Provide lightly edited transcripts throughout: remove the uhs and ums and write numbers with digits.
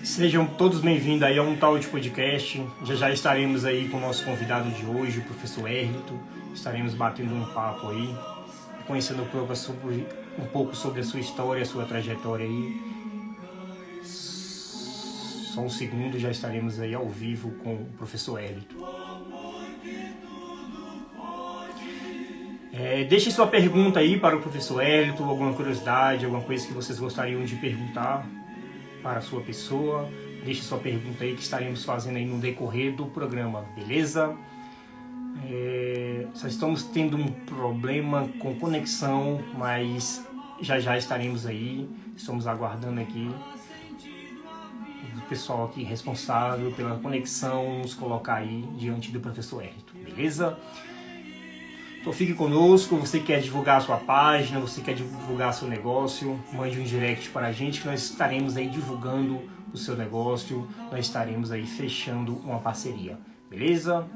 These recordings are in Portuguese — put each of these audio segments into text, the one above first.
Sejam todos bem-vindos aí a um tal de podcast. Já estaremos aí com o nosso convidado de hoje, o professor Hérlito. Estaremos batendo um papo aí, conhecendo um pouco sobre a sua história, a sua trajetória aí. Só um segundo, já estaremos aí ao vivo com o professor Hérlito. Deixe sua pergunta aí para o professor Hérlito, alguma curiosidade, alguma coisa que vocês gostariam de perguntar para a sua pessoa. Deixe sua pergunta aí que estaremos fazendo aí no decorrer do programa, beleza? Só estamos tendo um problema com conexão, mas já estaremos aí. Estamos aguardando aqui o pessoal aqui responsável pela conexão nos colocar aí diante do professor Hérlito, beleza? Então fique conosco, você quer divulgar a sua página, você quer divulgar seu negócio, mande um direct para a gente que nós estaremos aí divulgando o seu negócio, nós estaremos aí fechando uma parceria, beleza?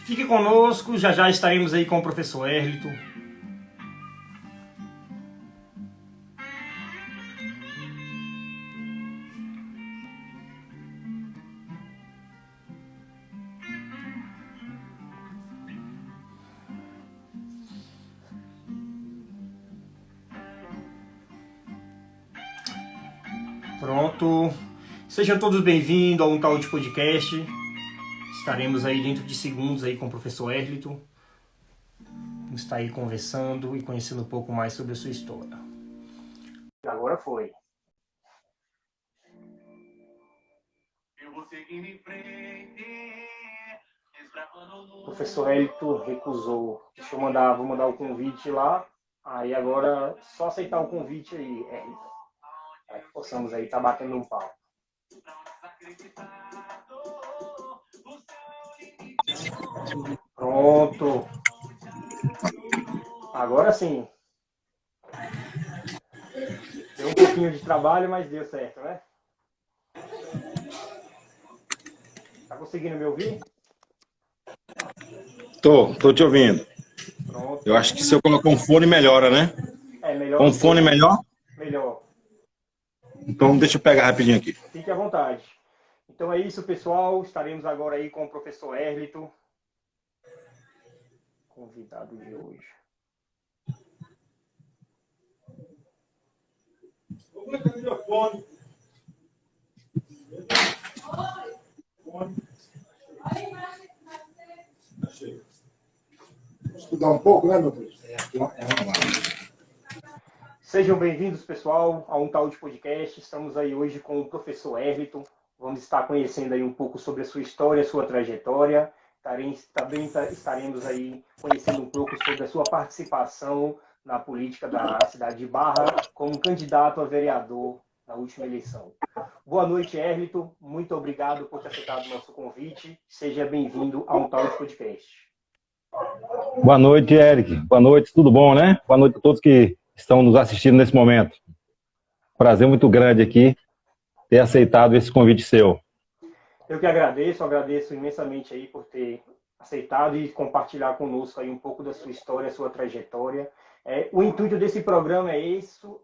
Fique conosco, já estaremos aí com o professor Hérlito. Pronto. Sejam todos bem-vindos a um tal de podcast. Estaremos aí dentro de segundos aí com o professor Hérlito. Vamos estar aí conversando e conhecendo um pouco mais sobre a sua história. Agora foi. O professor Hérlito recusou. Vou mandar o convite lá. Aí agora só aceitar o convite aí, Hérlito. Para que possamos aí estar batendo um papo. Pronto. Agora sim. Deu um pouquinho de trabalho, mas deu certo, né? Tá conseguindo me ouvir? Tô te ouvindo. Pronto. Eu acho que se eu colocar um fone melhora, né? Melhor. Com fone melhor? Melhor. Então deixa eu pegar rapidinho aqui. Fique à vontade. Então é isso, pessoal. Estaremos agora aí com o professor Hérlito, convidado de hoje. Estudar um pouco, né, meu Deus? Sejam bem-vindos, pessoal, a um tal de podcast. Estamos aí hoje com o professor Hérlito. Vamos estar conhecendo aí um pouco sobre a sua história, a sua trajetória. Também estaremos aí conhecendo um pouco sobre a sua participação na política da cidade de Barra como candidato a vereador na última eleição. Boa noite, Hérlito. Muito obrigado por ter aceitado o nosso convite. Seja bem-vindo a um tal de podcast. Boa noite, Eric. Boa noite, tudo bom, né? Boa noite a todos que estão nos assistindo nesse momento. Prazer muito grande aqui ter aceitado esse convite seu. Eu que agradeço imensamente aí por ter aceitado e compartilhar conosco aí um pouco da sua história, sua trajetória. O intuito desse programa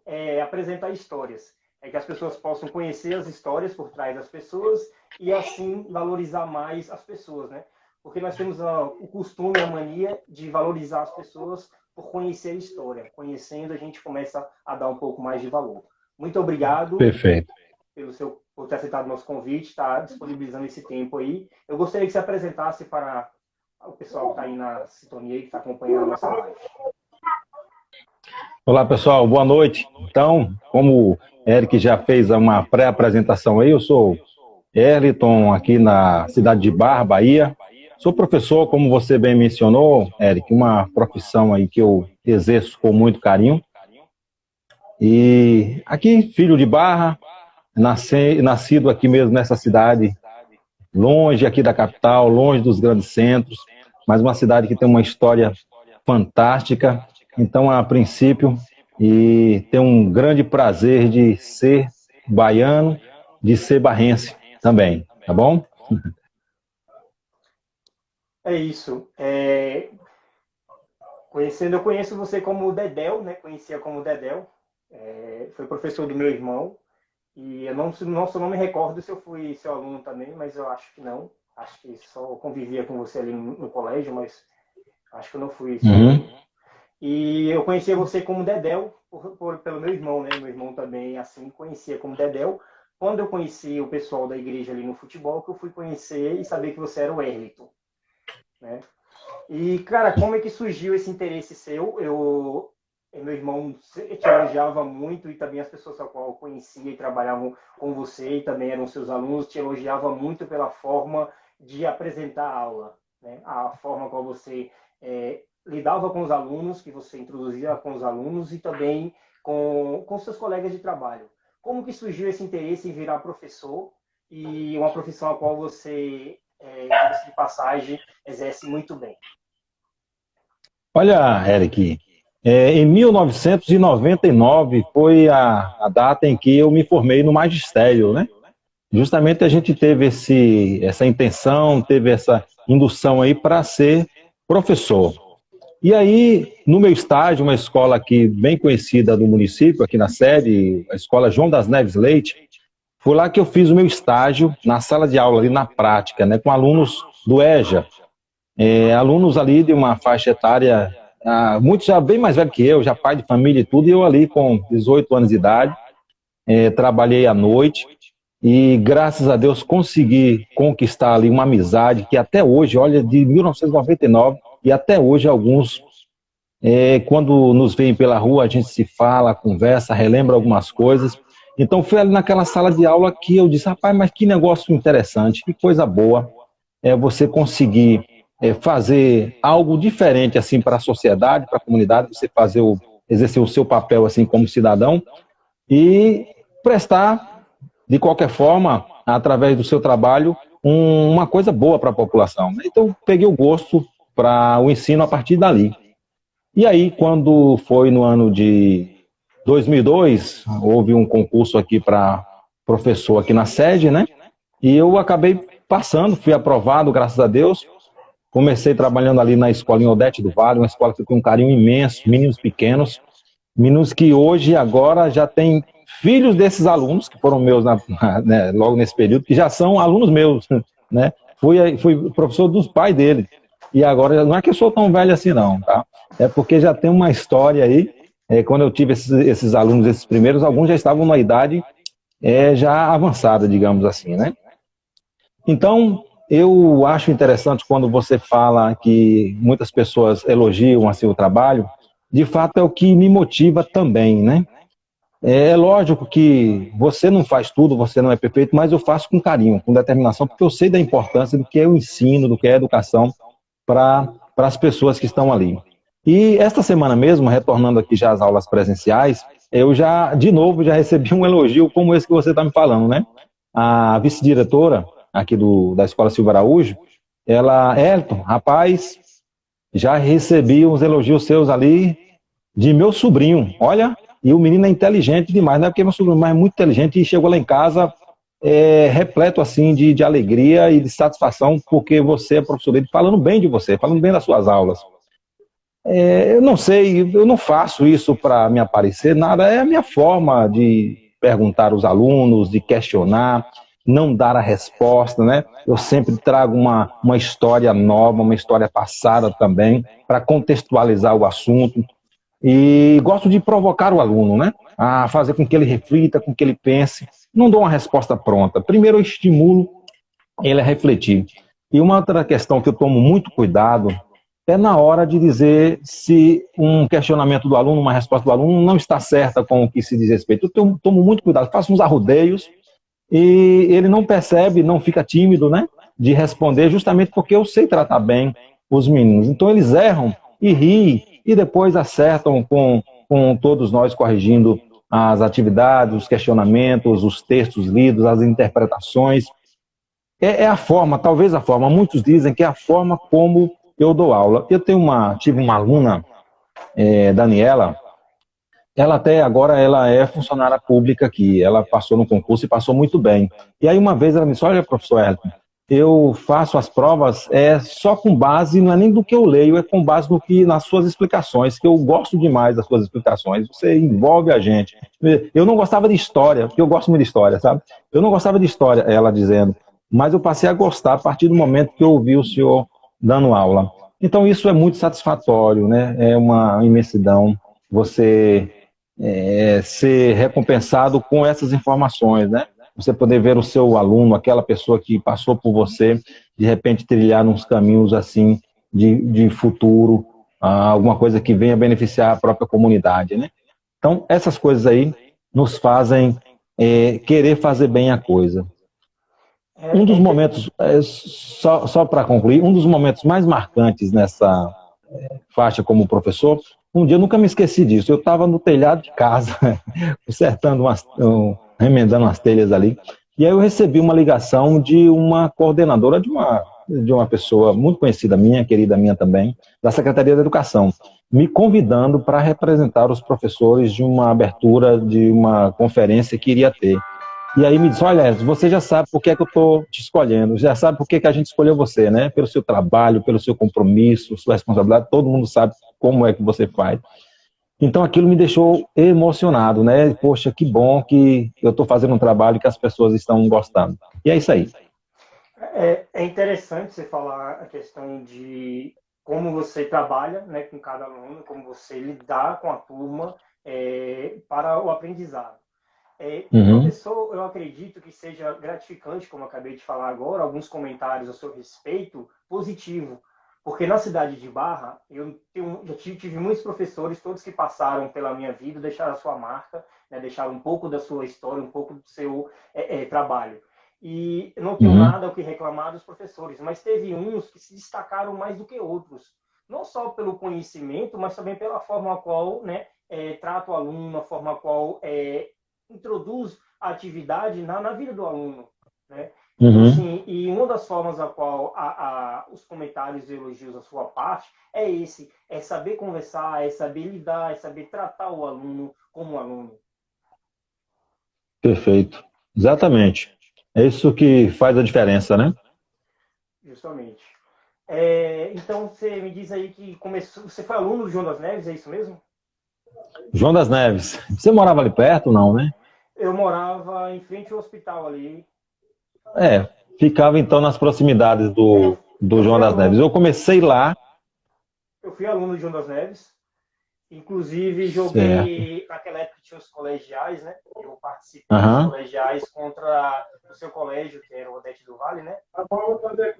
é apresentar histórias, que as pessoas possam conhecer as histórias por trás das pessoas e assim valorizar mais as pessoas, né? Porque nós temos o costume, a mania de valorizar as pessoas por conhecer a história. Conhecendo, a gente começa a dar um pouco mais de valor. Muito obrigado. Perfeito. Por ter aceitado o nosso convite, estar disponibilizando esse tempo aí. Eu gostaria que você apresentasse para o pessoal que está aí na sintonia e que está acompanhando a nossa live. Olá, pessoal, boa noite. Então, como o Eric já fez uma pré-apresentação aí, eu sou Erliton, aqui na cidade de Barra, Bahia. Sou professor, como você bem mencionou, Eric, uma profissão aí que eu exerço com muito carinho. E aqui, filho de Barra, nascido aqui mesmo nessa cidade, longe aqui da capital, longe dos grandes centros, mas uma cidade que tem uma história fantástica. Então, a princípio, e tenho um grande prazer de ser baiano, de ser barrense também, tá bom? É isso. Eu conheço você como Dedéu, né? Conhecia como Dedéu. Foi professor do meu irmão. E eu não me recordo se eu fui seu aluno também, mas eu acho que não. Acho que só convivia com você ali no colégio, mas acho que eu não fui seu aluno. E eu conhecia você como Dedéu pelo meu irmão, né? Meu irmão também, assim, conhecia como Dedéu. Quando eu conheci o pessoal da igreja ali no futebol, que eu fui conhecer e saber que você era o Erliton, né? E, cara, como é que surgiu esse interesse seu? Meu irmão te elogiava muito, e também as pessoas a qual eu conhecia e trabalhavam com você e também eram seus alunos, te elogiavam muito pela forma de apresentar a aula, né? A forma como você lidava com os alunos, que você introduzia com os alunos e também com seus colegas de trabalho. Como que surgiu esse interesse em virar professor e uma profissão a qual você, de passagem, exerce muito bem? Olha, Eric, em 1999 foi a data em que eu me formei no magistério, né? Justamente a gente teve essa intenção, teve essa indução aí para ser professor. E aí, no meu estágio, uma escola aqui bem conhecida do município, aqui na sede, a escola João das Neves Leite, foi lá que eu fiz o meu estágio na sala de aula, ali na prática, né, com alunos do EJA, alunos ali de uma faixa etária, muitos já bem mais velho que eu, já pai de família e tudo, e eu ali com 18 anos de idade, trabalhei à noite, e graças a Deus consegui conquistar ali uma amizade que até hoje, olha, de 1999, e até hoje alguns, quando nos veem pela rua, a gente se fala, conversa, relembra algumas coisas. Então foi ali naquela sala de aula que eu disse, rapaz, mas que negócio interessante, que coisa boa você conseguir fazer algo diferente assim para a sociedade, para a comunidade, você exercer o seu papel assim como cidadão e prestar, de qualquer forma, através do seu trabalho, uma coisa boa para a população. Então peguei o gosto para o ensino a partir dali. E aí, quando foi no ano de 2002, houve um concurso aqui para professor aqui na sede, né? E eu acabei passando, fui aprovado, graças a Deus. Comecei trabalhando ali na escola em Odete do Vale, uma escola que tem um carinho imenso, meninos pequenos, meninos que hoje, agora, já têm filhos desses alunos, que foram meus né, logo nesse período, que já são alunos meus, né? Fui professor dos pais dele. E agora, não é que eu sou tão velho assim não, tá? É porque já tem uma história aí, quando eu tive esses alunos, esses primeiros, alguns já estavam numa idade já avançada, digamos assim, né? Então, eu acho interessante quando você fala que muitas pessoas elogiam assim, o trabalho, de fato é o que me motiva também, né? É lógico que você não faz tudo, você não é perfeito, mas eu faço com carinho, com determinação, porque eu sei da importância do que é o ensino, do que é a educação para as pessoas que estão ali. E esta semana mesmo, retornando aqui já às aulas presenciais, eu de novo, já recebi um elogio como esse que você está me falando, né? A vice-diretora aqui da Escola Silva Araújo, Elton, rapaz, já recebi uns elogios seus ali de meu sobrinho, olha, e o menino é inteligente demais, não é porque é meu sobrinho, mas é muito inteligente, e chegou lá em casa repleto assim de alegria e de satisfação, porque você é professor dele, falando bem de você, falando bem das suas aulas. Eu não sei, eu não faço isso para me aparecer, nada, é a minha forma de perguntar aos alunos, de questionar, não dar a resposta, né? Eu sempre trago uma história nova, uma história passada também, para contextualizar o assunto. E gosto de provocar o aluno, né? A fazer com que ele reflita, com que ele pense. Não dou uma resposta pronta. Primeiro eu estimulo ele a refletir. E uma outra questão que eu tomo muito cuidado é na hora de dizer se um questionamento do aluno, uma resposta do aluno não está certa com o que se diz respeito. Tomo muito cuidado, faço uns arrudeios e ele não percebe, não fica tímido, né, de responder, justamente porque eu sei tratar bem os meninos. Então eles erram e riem e depois acertam com todos nós corrigindo as atividades, os questionamentos, os textos lidos, as interpretações. É a forma, talvez a forma, muitos dizem que é a forma como eu dou aula. Tive uma aluna, Daniela, ela até agora ela é funcionária pública aqui, ela passou no concurso e passou muito bem. E aí uma vez ela me disse, olha, professor Elton, eu faço as provas só com base, não é nem do que eu leio, é com base nas suas explicações, que eu gosto demais das suas explicações, você envolve a gente. Eu não gostava de história, porque eu gosto muito de história, sabe? Eu não gostava de história, ela dizendo, mas eu passei a gostar a partir do momento que eu ouvi o senhor dando aula. Então isso é muito satisfatório, né? É uma imensidão você ser recompensado com essas informações, né? Você poder ver o seu aluno, aquela pessoa que passou por você, de repente trilhar uns caminhos assim de futuro, alguma coisa que venha beneficiar a própria comunidade, né? Então, essas coisas aí nos fazem querer fazer bem a coisa. Um dos momentos, só para concluir, um dos momentos mais marcantes nessa faixa como professor, um dia eu nunca me esqueci disso. Eu estava no telhado de casa, consertando remendando umas telhas ali, e aí eu recebi uma ligação de uma coordenadora de uma pessoa muito conhecida minha, querida minha também, da Secretaria da Educação, me convidando para representar os professores de uma abertura de uma conferência que iria ter. E aí me disse, olha, você já sabe por que é que eu estou te escolhendo, já sabe por que é que a gente escolheu você, né? Pelo seu trabalho, pelo seu compromisso, sua responsabilidade, todo mundo sabe como é que você faz. Então aquilo me deixou emocionado, né? Poxa, que bom que eu estou fazendo um trabalho que as pessoas estão gostando. E é isso aí. É interessante você falar a questão de como você trabalha, né, com cada aluno, como você lidar com a turma para o aprendizado. Uhum. Professor, eu acredito que seja gratificante, como eu acabei de falar agora, alguns comentários a seu respeito positivo, porque na cidade de Barra, já tive muitos professores, todos que passaram pela minha vida, deixaram a sua marca, né, deixaram um pouco da sua história, um pouco do seu trabalho. E não tenho Uhum. nada o que reclamar dos professores, mas teve uns que se destacaram mais do que outros, não só pelo conhecimento, mas também pela forma a qual, né, trata o aluno, a forma a qual introduz a atividade na vida do aluno, né? Então, Uhum. assim, e uma das formas a qual os comentários e elogios da sua parte é saber conversar, é saber lidar, é saber tratar o aluno como aluno. Perfeito. Exatamente. É isso que faz a diferença, né? Justamente. Então, você me diz aí que você foi aluno do João das Neves, é isso mesmo? João das Neves. Você morava ali perto, não, né? Eu morava em frente ao hospital ali. Ficava então nas proximidades Eu, do eu João fui das Neves. aluno, Eu comecei lá. eu fui aluno do João das Neves. Inclusive, Certo. joguei, naquela época tinha os colegiais, né? Eu participei dos Aham. colegiais contra o seu colégio, que era o Odete do Vale, né?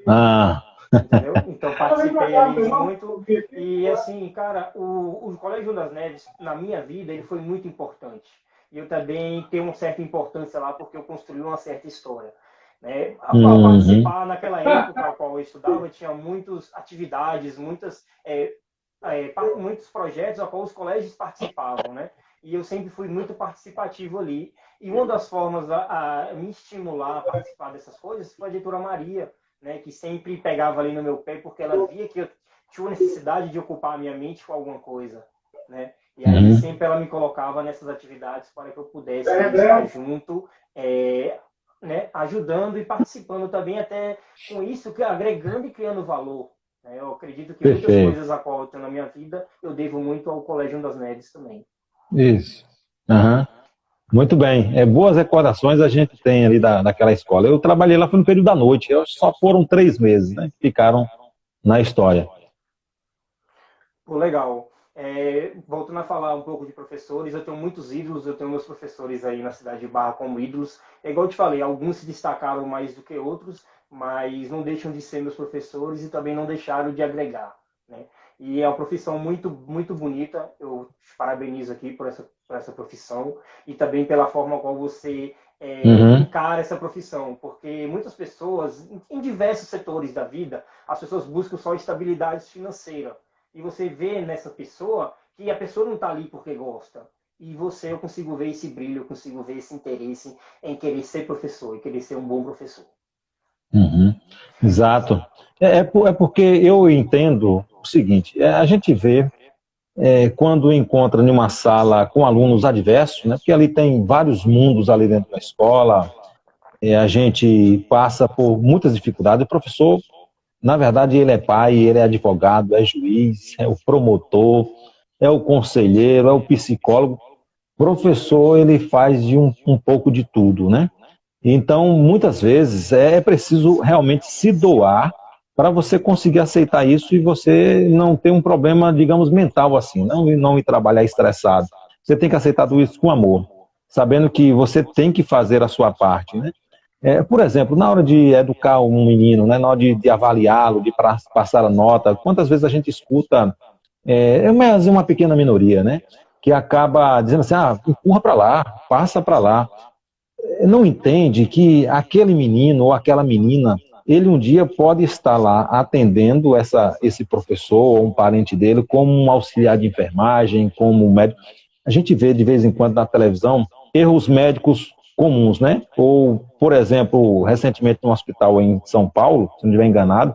Ah, Entendeu? Então, participei ali junto. E, assim, cara, o Colégio das Neves, na minha vida, ele foi muito importante. E eu também tenho uma certa importância lá, porque eu construí uma certa história. Né? Ao uhum. participar, naquela época a qual eu estudava, tinha muitas atividades, muitos projetos a qual os colégios participavam, né? E eu sempre fui muito participativo ali. E uma das formas a me estimular a participar dessas coisas foi a diretora Maria, né? Que sempre pegava ali no meu pé, porque ela via que eu tinha necessidade de ocupar a minha mente com alguma coisa, né? E aí Uhum. sempre ela me colocava nessas atividades para que eu pudesse ali estar junto, né? Ajudando e participando também, até com isso, agregando e criando valor. Eu acredito que muitas Perfeito. coisas a qual eu tenho na minha vida, eu devo muito ao Colégio das Neves também. Isso. Aham. Muito bem. Boas recordações a gente tem ali daquela escola. Eu trabalhei lá foi no período da noite. Só foram 3 meses, né? Que ficaram na história. Pô, legal. Voltando a falar um pouco de professores, eu tenho muitos ídolos, eu tenho meus professores aí na cidade de Barra como ídolos. É igual eu te falei, alguns se destacaram mais do que outros, mas não deixam de ser meus professores e também não deixaram de agregar, né? E é uma profissão muito, muito bonita. Eu te parabenizo aqui por essa profissão e também pela forma como você Uhum. encara essa profissão, porque muitas pessoas, em diversos setores da vida, as pessoas buscam só estabilidade financeira. E você vê nessa pessoa que a pessoa não está ali porque gosta. E eu consigo ver esse brilho, eu consigo ver esse interesse em querer ser professor e querer ser um bom professor. Uhum. Exato. É porque eu entendo o seguinte, a gente vê quando encontra em uma sala com alunos adversos, né, porque ali tem vários mundos ali dentro da escola, a gente passa por muitas dificuldades. O professor, na verdade, ele é pai, ele é advogado, é juiz, é o promotor, é o conselheiro, é o psicólogo. Professor, ele faz de um pouco de tudo, né? Então, muitas vezes, é preciso realmente se doar para você conseguir aceitar isso e você não ter um problema, digamos, mental assim, não ir trabalhar estressado. Você tem que aceitar tudo isso com amor, sabendo que você tem que fazer a sua parte, né? Por exemplo, na hora de educar um menino, né, na hora de avaliá-lo, de passar a nota, quantas vezes a gente escuta, mas é uma pequena minoria, né, que acaba dizendo assim, empurra para lá, passa para lá, não entende que aquele menino ou aquela menina, ele um dia pode estar lá atendendo esse professor ou um parente dele como um auxiliar de enfermagem, como um médico. A gente vê de vez em quando na televisão erros médicos comuns, né? Ou, por exemplo, recentemente no hospital em São Paulo, se não estiver enganado,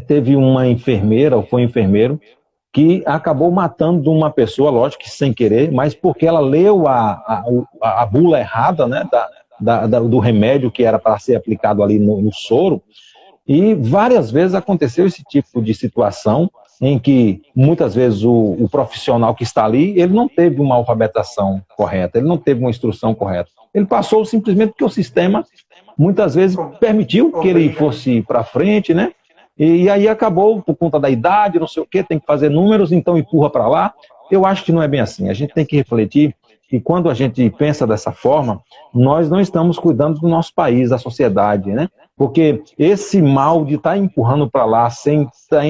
teve uma enfermeira, ou foi um enfermeiro, que acabou matando uma pessoa, lógico que sem querer, mas porque ela leu a bula errada, né, do remédio que era para ser aplicado ali no soro, e várias vezes aconteceu esse tipo de situação em que muitas vezes o profissional que está ali, ele não teve uma alfabetização correta, ele não teve uma instrução correta. Ele passou simplesmente porque o sistema muitas vezes permitiu que ele Obriga, né? fosse para frente, né? E aí acabou por conta da idade, não sei o quê, tem que fazer números, então empurra para lá. Eu acho que não é bem assim. A gente tem que refletir que quando a gente pensa dessa forma, nós não estamos cuidando do nosso país, da sociedade, né? Porque esse mal de estar empurrando para lá sem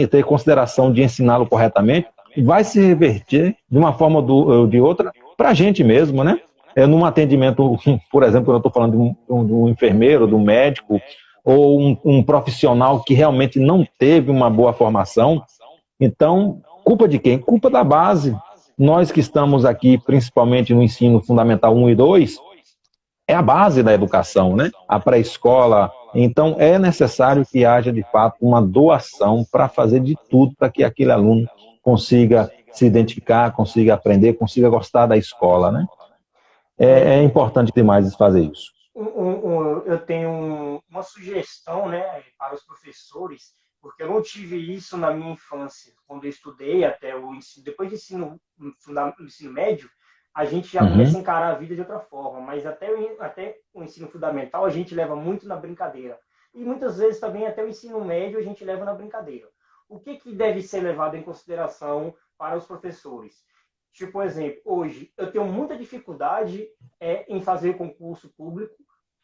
ter consideração de ensiná-lo corretamente, vai se reverter de uma forma ou de outra para a gente mesmo, né? Num atendimento, por exemplo, quando eu estou falando de um enfermeiro, de um médico, ou um profissional que realmente não teve uma boa formação, então, culpa de quem? Culpa da base. Nós que estamos aqui, principalmente no ensino fundamental 1 e 2, é a base da educação, né? A pré-escola. Então, é necessário que haja, de fato, uma doação para fazer de tudo para que aquele aluno consiga se identificar, consiga aprender, consiga gostar da escola, né? É importante demais fazer isso. Eu tenho uma sugestão, né, para os professores, porque eu não tive isso na minha infância. Quando eu estudei até o ensino, depois do ensino médio, a gente já começa a Uhum, encarar a vida de outra forma, mas até o ensino fundamental a gente leva muito na brincadeira. E muitas vezes também até o ensino médio a gente leva na brincadeira. O que deve ser levado em consideração para os professores? Tipo, por exemplo, hoje eu tenho muita dificuldade em fazer concurso público,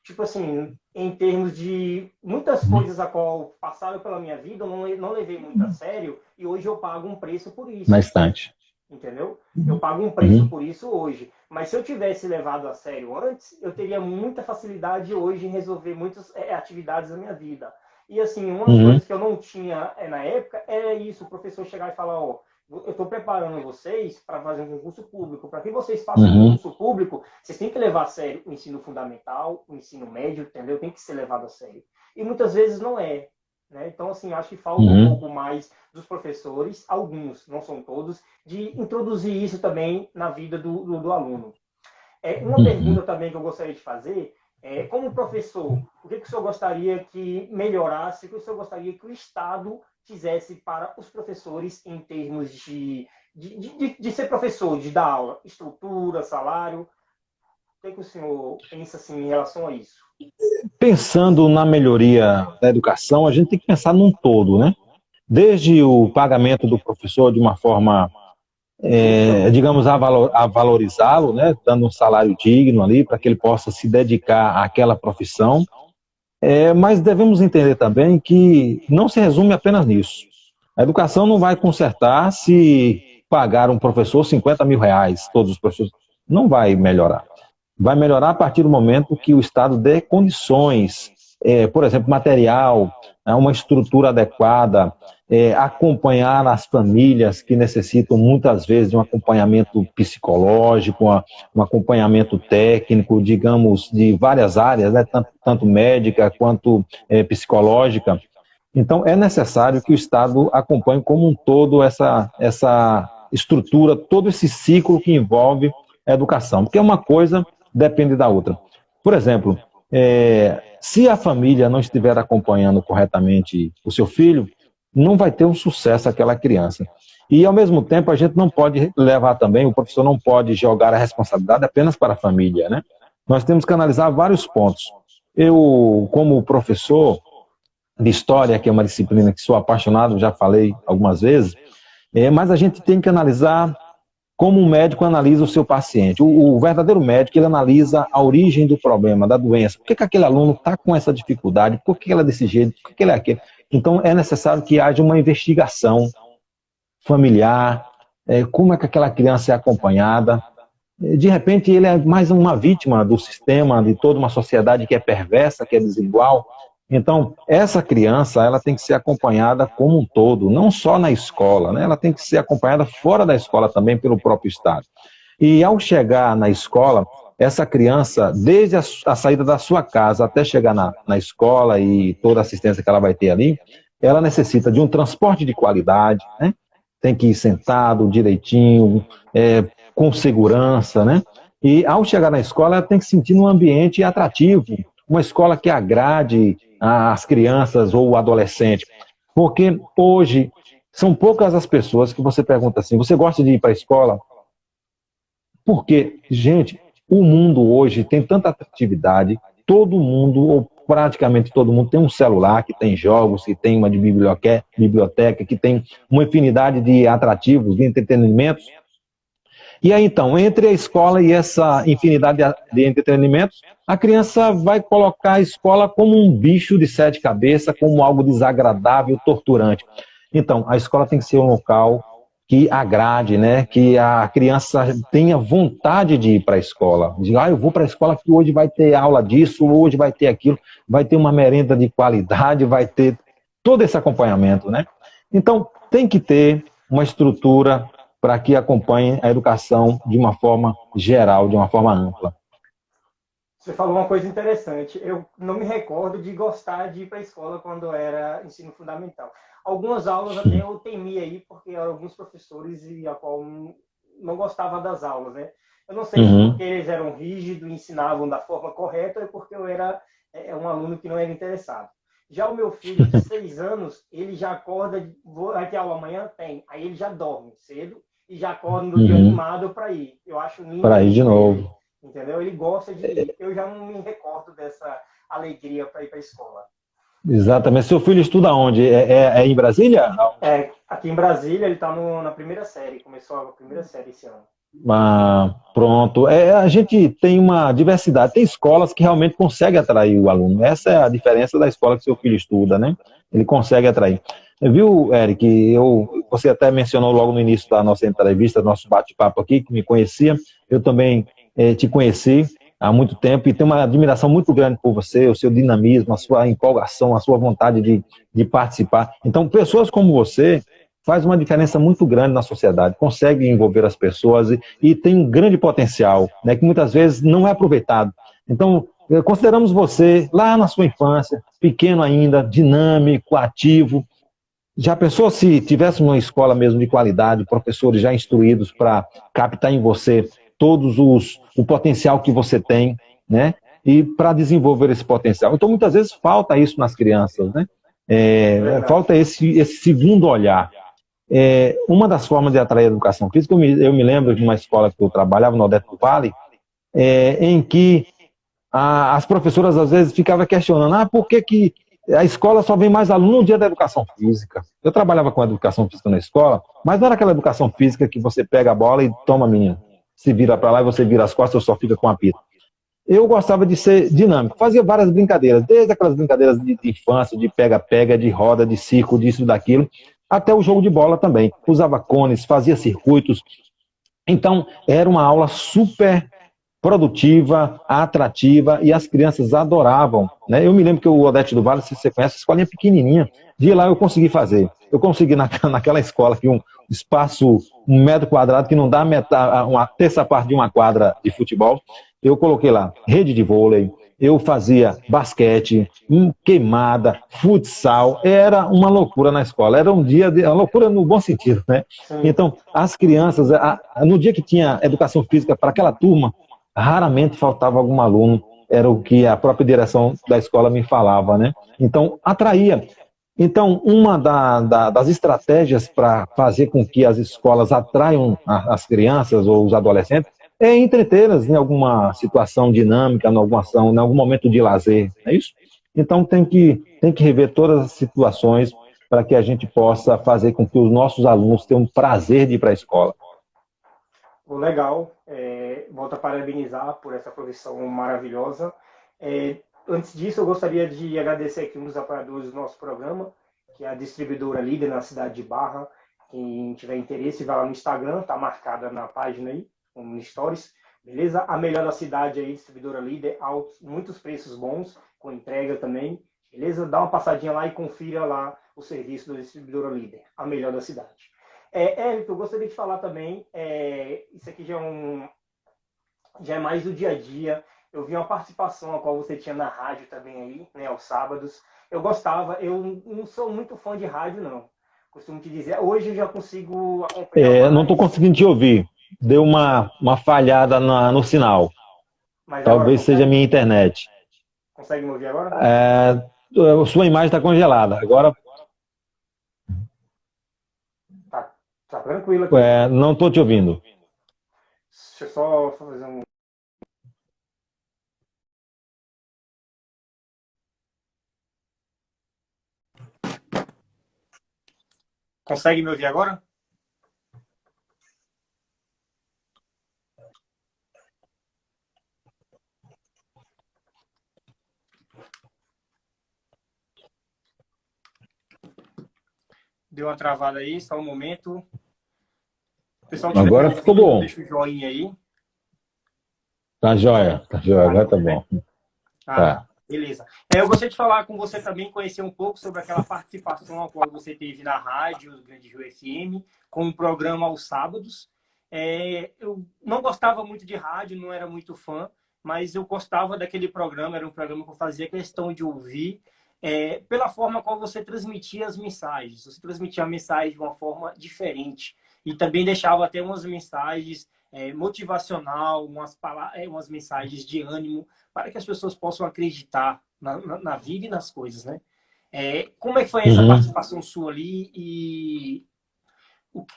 tipo assim, em termos de muitas coisas a qual passaram pela minha vida, eu não levei muito a sério e hoje eu pago um preço por na isso, estante. entendeu? Eu pago um preço Uhum, por isso hoje. Mas se eu tivesse levado a sério antes, eu teria muita facilidade hoje em resolver muitas atividades da minha vida. E assim, uma das uhum, coisas que eu não tinha na época era isso, o professor chegar e falar, ó, eu estou preparando vocês para fazer um concurso público. Para que vocês façam um uhum, concurso público, vocês têm que levar a sério o ensino fundamental, o ensino médio, entendeu? Tem que ser levado a sério. E muitas vezes não é. Né? Então, assim, acho que falta um uhum, pouco mais dos professores, alguns, não são todos, de introduzir isso também na vida do aluno. Uma uhum. pergunta também que eu gostaria de fazer como professor, o que o senhor gostaria que melhorasse, o que o senhor gostaria que o Estado fizesse para os professores em termos de ser professor, de dar aula, estrutura, salário? O que o senhor pensa assim, em relação a isso? Pensando na melhoria da educação, a gente tem que pensar num todo, né? Desde o pagamento do professor de uma forma, Justa? digamos, a valorizá-lo, né? Dando um salário digno ali para que ele possa se dedicar àquela profissão. Mas devemos entender também que não se resume apenas nisso. A educação não vai consertar se pagar um professor R$ 50.000, todos os professores. Não vai melhorar. Vai melhorar a partir do momento que o Estado dê condições, por exemplo, material, uma estrutura adequada, acompanhar as famílias que necessitam muitas vezes de um acompanhamento psicológico, um acompanhamento técnico, digamos, de várias áreas, né, tanto médica quanto psicológica. Então, é necessário que o Estado acompanhe como um todo essa estrutura, todo esse ciclo que envolve a educação, porque uma coisa depende da outra. Por exemplo, se a família não estiver acompanhando corretamente o seu filho, não vai ter um sucesso aquela criança. E, ao mesmo tempo, a gente não pode levar também, o professor não pode jogar a responsabilidade apenas para a família, né? Nós temos que analisar vários pontos. Eu, como professor de história, que é uma disciplina que sou apaixonado, já falei algumas vezes, mas a gente tem que analisar como um médico analisa o seu paciente. O verdadeiro médico, ele analisa a origem do problema, da doença. Por que aquele aluno está com essa dificuldade? Por que ele é desse jeito? Por que ele é aquele? Então, é necessário que haja uma investigação familiar, como é que aquela criança é acompanhada. De repente, ele é mais uma vítima do sistema, de toda uma sociedade que é perversa, que é desigual. Então, essa criança, ela tem que ser acompanhada como um todo, não só na escola, né? Ela tem que ser acompanhada fora da escola também pelo próprio Estado. E ao chegar na escola, essa criança, desde a saída da sua casa até chegar na escola e toda a assistência que ela vai ter ali, ela necessita de um transporte de qualidade, né? Tem que ir sentado direitinho, com segurança, né? E ao chegar na escola, ela tem que sentir um ambiente atrativo, uma escola que agrade as crianças ou o adolescente. Porque hoje são poucas as pessoas que você pergunta assim, você gosta de ir para a escola? Porque, gente, o mundo hoje tem tanta atratividade, todo mundo, ou praticamente todo mundo, tem um celular, que tem jogos, que tem uma biblioteca, que tem uma infinidade de atrativos, de entretenimentos. E aí, então, entre a escola e essa infinidade de entretenimentos, a criança vai colocar a escola como um bicho de 7 cabeças, como algo desagradável, torturante. Então, a escola tem que ser um local que agrade, né? Que a criança tenha vontade de ir para a escola. Diga, eu vou para a escola que hoje vai ter aula disso, hoje vai ter aquilo, vai ter uma merenda de qualidade, vai ter todo esse acompanhamento, né? Então, tem que ter uma estrutura para que acompanhe a educação de uma forma geral, de uma forma ampla. Você falou uma coisa interessante. Eu não me recordo de gostar de ir para a escola quando era ensino fundamental. Algumas aulas até eu temia ir, porque alguns professores a qual não gostava das aulas, né? Eu não sei se porque eles eram rígidos e ensinavam da forma correta ou porque eu era um aluno que não era interessado. Já o meu filho de 6 anos, ele já acorda, vai ter aula amanhã? Tem. Aí ele já dorme cedo e já acorda no dia animado para ir. Eu acho lindo. Para ir de novo. Entendeu? Ele gosta de ir. Eu já não me recordo dessa alegria para ir para a escola. Exatamente. Seu filho estuda onde? Em Brasília? Aqui em Brasília ele está na primeira série. Começou a primeira série esse ano. Pronto. A gente tem uma diversidade. Tem escolas que realmente conseguem atrair o aluno. Essa é a diferença da escola que seu filho estuda, né? Ele consegue atrair. Viu, Eric? Você até mencionou logo no início da nossa entrevista, do nosso bate-papo aqui, que me conhecia. Eu também te conheci há muito tempo e tenho uma admiração muito grande por você, o seu dinamismo, a sua empolgação, a sua vontade de participar. Então, pessoas como você faz uma diferença muito grande na sociedade, consegue envolver as pessoas e tem um grande potencial, né, que muitas vezes não é aproveitado. Então, consideramos você lá na sua infância, pequeno ainda, dinâmico, ativo. Já pensou se tivesse uma escola mesmo de qualidade, professores já instruídos para captar em você o potencial que você tem, né? E para desenvolver esse potencial. Então, muitas vezes falta isso nas crianças, né? Falta esse segundo olhar. Uma das formas de atrair a educação física, eu me lembro de uma escola que eu trabalhava, no Odete do Vale, em que as professoras às vezes ficavam questionando, por que a escola só vem mais aluno no dia da educação física? Eu trabalhava com educação física na escola, mas não era aquela educação física que você pega a bola e toma, menino, se vira para lá e você vira as costas ou só fica com a pita. eu gostava de ser dinâmico, fazia várias brincadeiras, desde aquelas brincadeiras de infância, de pega-pega, de roda, de circo, disso, daquilo, até o jogo de bola também. Usava cones, fazia circuitos. Então, era uma aula super produtiva, atrativa, e as crianças adoravam, né? Eu me lembro que o Odete do Vale, se você conhece, escolinha pequenininha, de lá eu consegui fazer. Eu consegui naquela escola que um espaço, 1 metro quadrado, que não dá uma terça parte de uma quadra de futebol, eu coloquei lá rede de vôlei, eu fazia basquete, queimada, futsal, era uma loucura na escola, era uma loucura no bom sentido, né? Sim. Então, as crianças, no dia que tinha educação física para aquela turma, raramente faltava algum aluno, era o que a própria direção da escola me falava, né? Então, atraía. Então, uma das estratégias para fazer com que as escolas atraiam as crianças ou os adolescentes é entretê-las em alguma situação dinâmica, em algum momento de lazer, é isso? Então, tem que rever todas as situações para que a gente possa fazer com que os nossos alunos tenham prazer de ir para a escola. Legal, volto a parabenizar por essa profissão maravilhosa. Antes disso, eu gostaria de agradecer aqui um dos apoiadores do nosso programa, que é a distribuidora Líder na cidade de Barra. Quem tiver interesse, vai lá no Instagram, tá marcada na página aí, no Stories, beleza? A melhor da cidade aí, distribuidora Líder, muitos preços bons, com entrega também, beleza? Dá uma passadinha lá e confira lá o serviço da distribuidora Líder, a melhor da cidade. Érico, eu gostaria de falar também, isso aqui já é mais do dia a dia. Eu vi uma participação a qual você tinha na rádio também aí, né, aos sábados. Eu gostava, eu não sou muito fã de rádio, não. Costumo te dizer, hoje eu já consigo acompanhar mais. Não estou conseguindo te ouvir. Deu uma falhada no sinal. Mas agora Talvez seja a minha internet. Consegue me ouvir agora? Sua imagem está congelada. Agora. Tá tranquilo aqui. Não estou te ouvindo. Deixa eu só fazer um. Consegue me ouvir agora? Deu uma travada aí, só um momento. Pessoal, agora ficou bom. Deixa o joinha aí. Tá joia, agora tá bom. Tá. Beleza. Eu gostaria de falar com você também, conhecer um pouco sobre aquela participação a qual você teve na rádio, Grande Rio FM, com um programa aos sábados. Eu não gostava muito de rádio, não era muito fã, mas eu gostava daquele programa, era um programa que eu fazia questão de ouvir, pela forma qual você transmitia as mensagens. Você transmitia a mensagem de uma forma diferente e também deixava até umas mensagens motivacional, umas mensagens de ânimo para que as pessoas possam acreditar na vida e nas coisas, né? Como é que foi essa participação sua ali e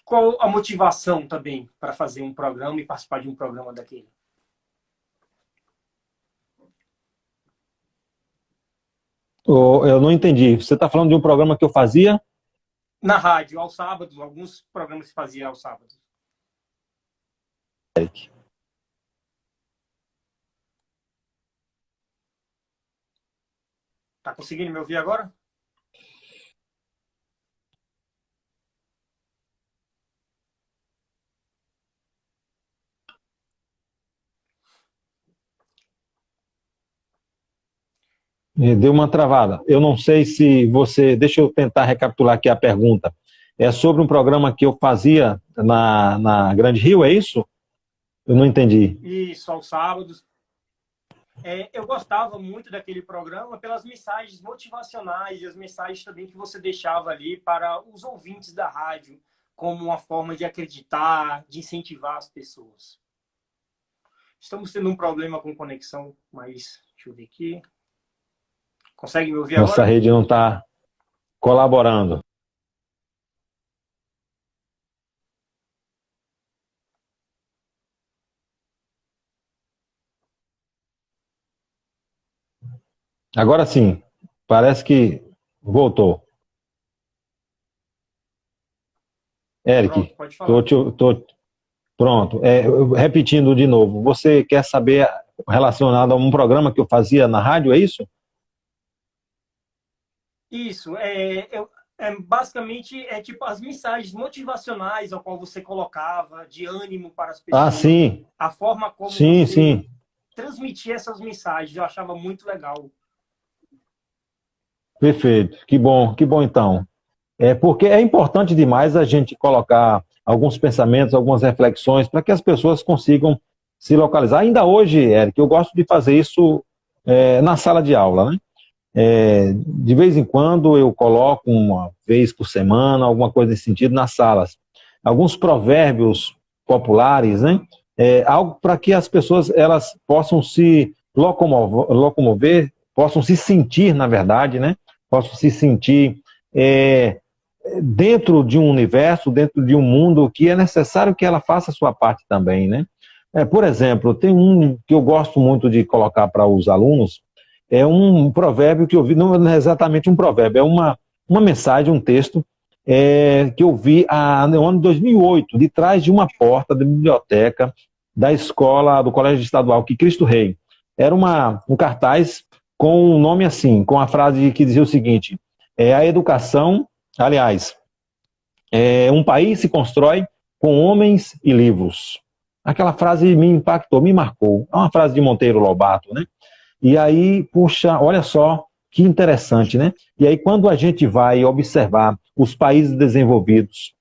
qual a motivação também para fazer um programa e participar de um programa daquele? Eu não entendi. Você está falando de um programa que eu fazia? Na rádio, aos sábados, alguns programas se faziam aos sábados. Tá conseguindo me ouvir agora? Deu uma travada. Eu não sei se você... Deixa eu tentar recapitular aqui a pergunta. É sobre um programa que eu fazia na Grande Rio, é isso? Eu não entendi. Isso, aos sábados. Eu gostava muito daquele programa pelas mensagens motivacionais e as mensagens também que você deixava ali para os ouvintes da rádio, como uma forma de acreditar, de incentivar as pessoas. Estamos tendo um problema com conexão, mas deixa eu ver aqui. Consegue me ouvir agora? Nossa rede não está colaborando. Agora sim, parece que voltou. Eric, Pronto, pode falar. pronto. Repetindo de novo, você quer saber relacionado a um programa que eu fazia na rádio, é isso? Isso, basicamente é tipo as mensagens motivacionais ao qual você colocava, de ânimo para as Ah, pessoas, sim, a forma como sim, você sim. transmitia essas mensagens, eu achava muito legal. Perfeito. Que bom então. É porque é importante demais a gente colocar alguns pensamentos, algumas reflexões, para que as pessoas consigam se localizar. Ainda hoje, Eric, eu gosto de fazer isso na sala de aula, né? De vez em quando eu coloco uma vez por semana, alguma coisa nesse sentido, nas salas. Alguns provérbios populares, né? Algo para que as pessoas elas possam se locomover, possam se sentir, na verdade, né? Possam se sentir é, dentro de um universo, dentro de um mundo que é necessário que ela faça a sua parte também, né? Por exemplo, tem um que eu gosto muito de colocar para os alunos, é um provérbio que eu vi, não é exatamente um provérbio, é uma mensagem, um texto que eu vi no ano de 2008, de trás de uma porta da biblioteca da escola, do Colégio Estadual, que Cristo Rei. Era um cartaz com um nome assim, com a frase que dizia o seguinte, a educação, aliás, um país se constrói com homens e livros. Aquela frase me impactou, me marcou. É uma frase de Monteiro Lobato, né? E aí, puxa, olha só que interessante, né? E aí, quando a gente vai observar os países desenvolvidos,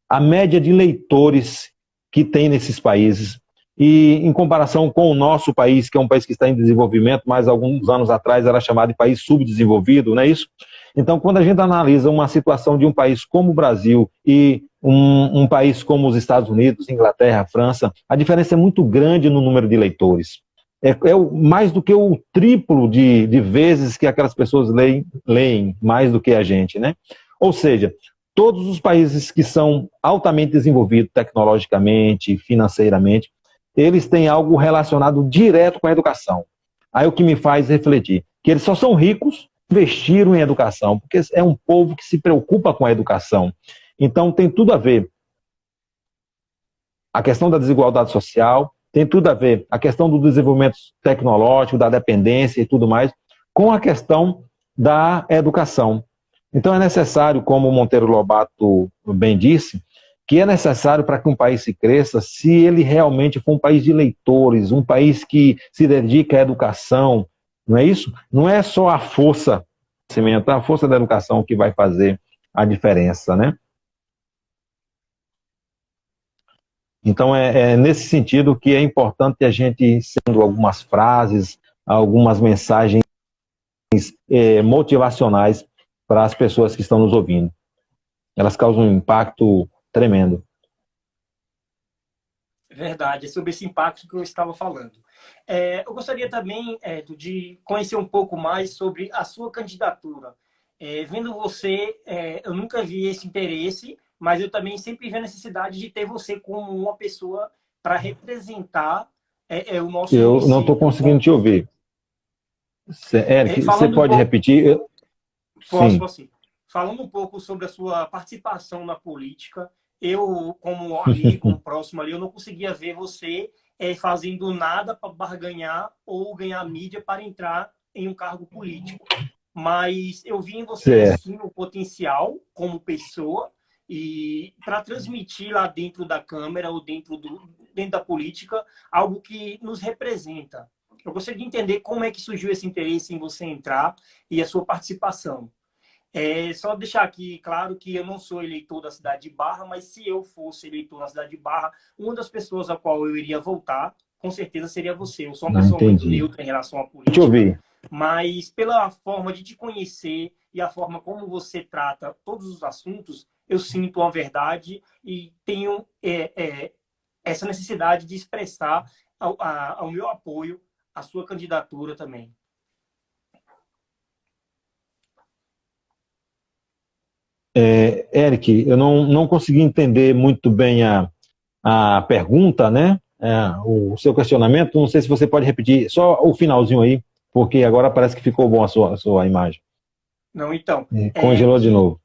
a média de leitores que tem nesses países, e em comparação com o nosso país, que é um país que está em desenvolvimento, mas alguns anos atrás era chamado de país subdesenvolvido, não é isso? Então, quando a gente analisa uma situação de um país como o Brasil e um país como os Estados Unidos, Inglaterra, França, a diferença é muito grande no número de leitores. Mais do que o triplo de vezes que aquelas pessoas leem mais do que a gente, né? Ou seja, todos os países que são altamente desenvolvidos tecnologicamente, financeiramente, eles têm algo relacionado direto com a educação. Aí o que me faz refletir, que eles só são ricos, investiram em educação, porque é um povo que se preocupa com a educação. Então tem tudo a ver a questão da desigualdade social, tem tudo a ver a questão do desenvolvimento tecnológico, da dependência e tudo mais, com a questão da educação. Então é necessário, como o Monteiro Lobato bem disse, que é necessário para que um país se cresça se ele realmente for um país de leitores, um país que se dedica à educação, não é isso? Não é só a força da educação que vai fazer a diferença, né? Então é nesse sentido que é importante a gente, sendo algumas frases, algumas mensagens motivacionais para as pessoas que estão nos ouvindo. Elas causam um impacto tremendo. Verdade, é sobre esse impacto que eu estava falando. Eu gostaria também, Edu, de conhecer um pouco mais sobre a sua candidatura. Vendo você, eu nunca vi esse interesse, mas eu também sempre vi a necessidade de ter você como uma pessoa para representar o nosso Eu não estou município. conseguindo te ouvir. Eric, você Falando um pode pouco, repetir? posso Sim. assim, falando um pouco sobre a sua participação na política, eu, como amigo, como próximo ali, eu não conseguia ver você fazendo nada para barganhar ou ganhar mídia para entrar em um cargo político. Mas eu vi em você, Certo. sim, o potencial como pessoa e para transmitir lá dentro da Câmara ou dentro da política algo que nos representa. Eu gostaria de entender como é que surgiu esse interesse em você entrar e a sua participação. Só deixar aqui claro que eu não sou eleitor da cidade de Barra, mas se eu fosse eleitor na cidade de Barra, uma das pessoas a qual eu iria votar, com certeza seria você. Eu sou uma Não pessoa muito entendi. neutra em relação à Deixa eu política, ouvir. mas pela forma de te conhecer e a forma como você trata todos os assuntos, eu sinto uma verdade e tenho essa necessidade de expressar ao meu apoio à sua candidatura também. Eric, eu não consegui entender muito bem a pergunta, né? O seu questionamento. Não sei se você pode repetir só o finalzinho aí, porque agora parece que ficou bom a sua imagem. Não, então, Congelou de novo.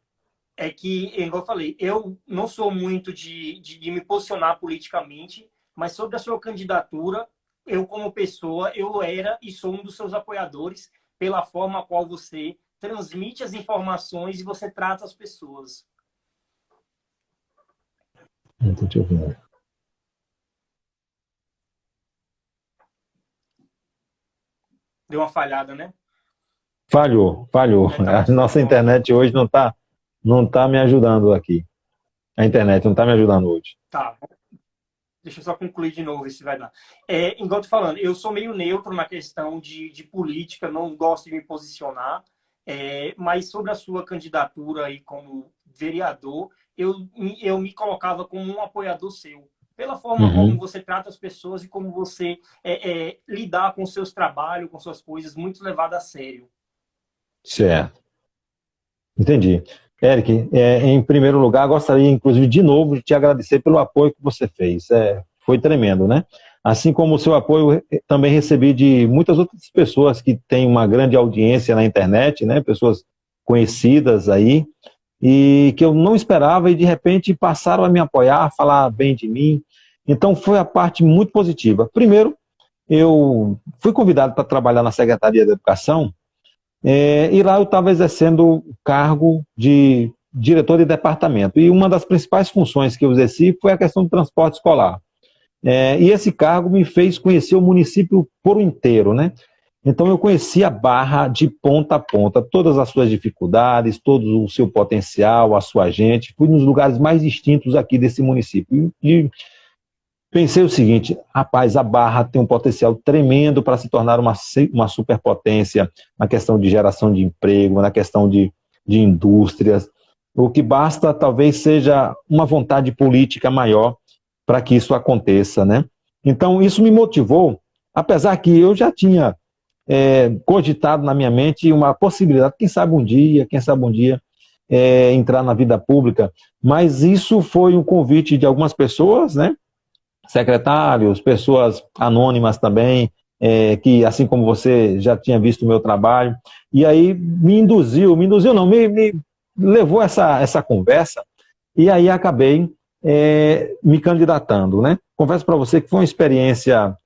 igual eu falei, eu não sou muito de me posicionar politicamente, mas sobre a sua candidatura, eu como pessoa, eu era e sou um dos seus apoiadores pela forma a qual você transmite as informações e você trata as pessoas. Não tô te ouvindo. Deu uma falhada, né? Falhou. Tá A mostrando nossa como aqui. internet hoje não tá me ajudando aqui. A internet não está me ajudando hoje. Tá. Deixa eu só concluir de novo, se vai dar. Igual eu tô falando, eu sou meio neutro na questão de política, não gosto de me posicionar, mas sobre a sua candidatura aí como vereador, eu me colocava como um apoiador seu. Pela forma como Uhum. você trata as pessoas e como você lidar com seus trabalhos, com suas coisas, muito levado a sério. Certo. Entendi. Eric, em primeiro lugar, gostaria, inclusive, de novo, de te agradecer pelo apoio que você fez. Foi tremendo, né? Assim como o seu apoio, também recebi de muitas outras pessoas que têm uma grande audiência na internet, né? Pessoas conhecidas aí, e que eu não esperava e, de repente, passaram a me apoiar, a falar bem de mim. Então, foi a parte muito positiva. Primeiro, eu fui convidado para trabalhar na Secretaria de Educação, e lá eu estava exercendo o cargo de diretor de departamento. E uma das principais funções que eu exerci foi a questão do transporte escolar. E esse cargo me fez conhecer o município por inteiro, né? Então eu conheci a Barra de ponta a ponta, todas as suas dificuldades, todo o seu potencial, a sua gente. Fui nos lugares mais distintos aqui desse município. E pensei o seguinte, rapaz, a Barra tem um potencial tremendo para se tornar uma superpotência na questão de geração de emprego, na questão de indústrias. O que basta talvez seja uma vontade política maior para que isso aconteça, né? Então, isso me motivou, apesar que eu já tinha cogitado na minha mente uma possibilidade, quem sabe um dia, entrar na vida pública, mas isso foi um convite de algumas pessoas, né? Secretários, pessoas anônimas também, que assim como você já tinha visto o meu trabalho, e aí me levou essa conversa, e aí acabei me candidatando, né? Confesso para você que foi uma experiência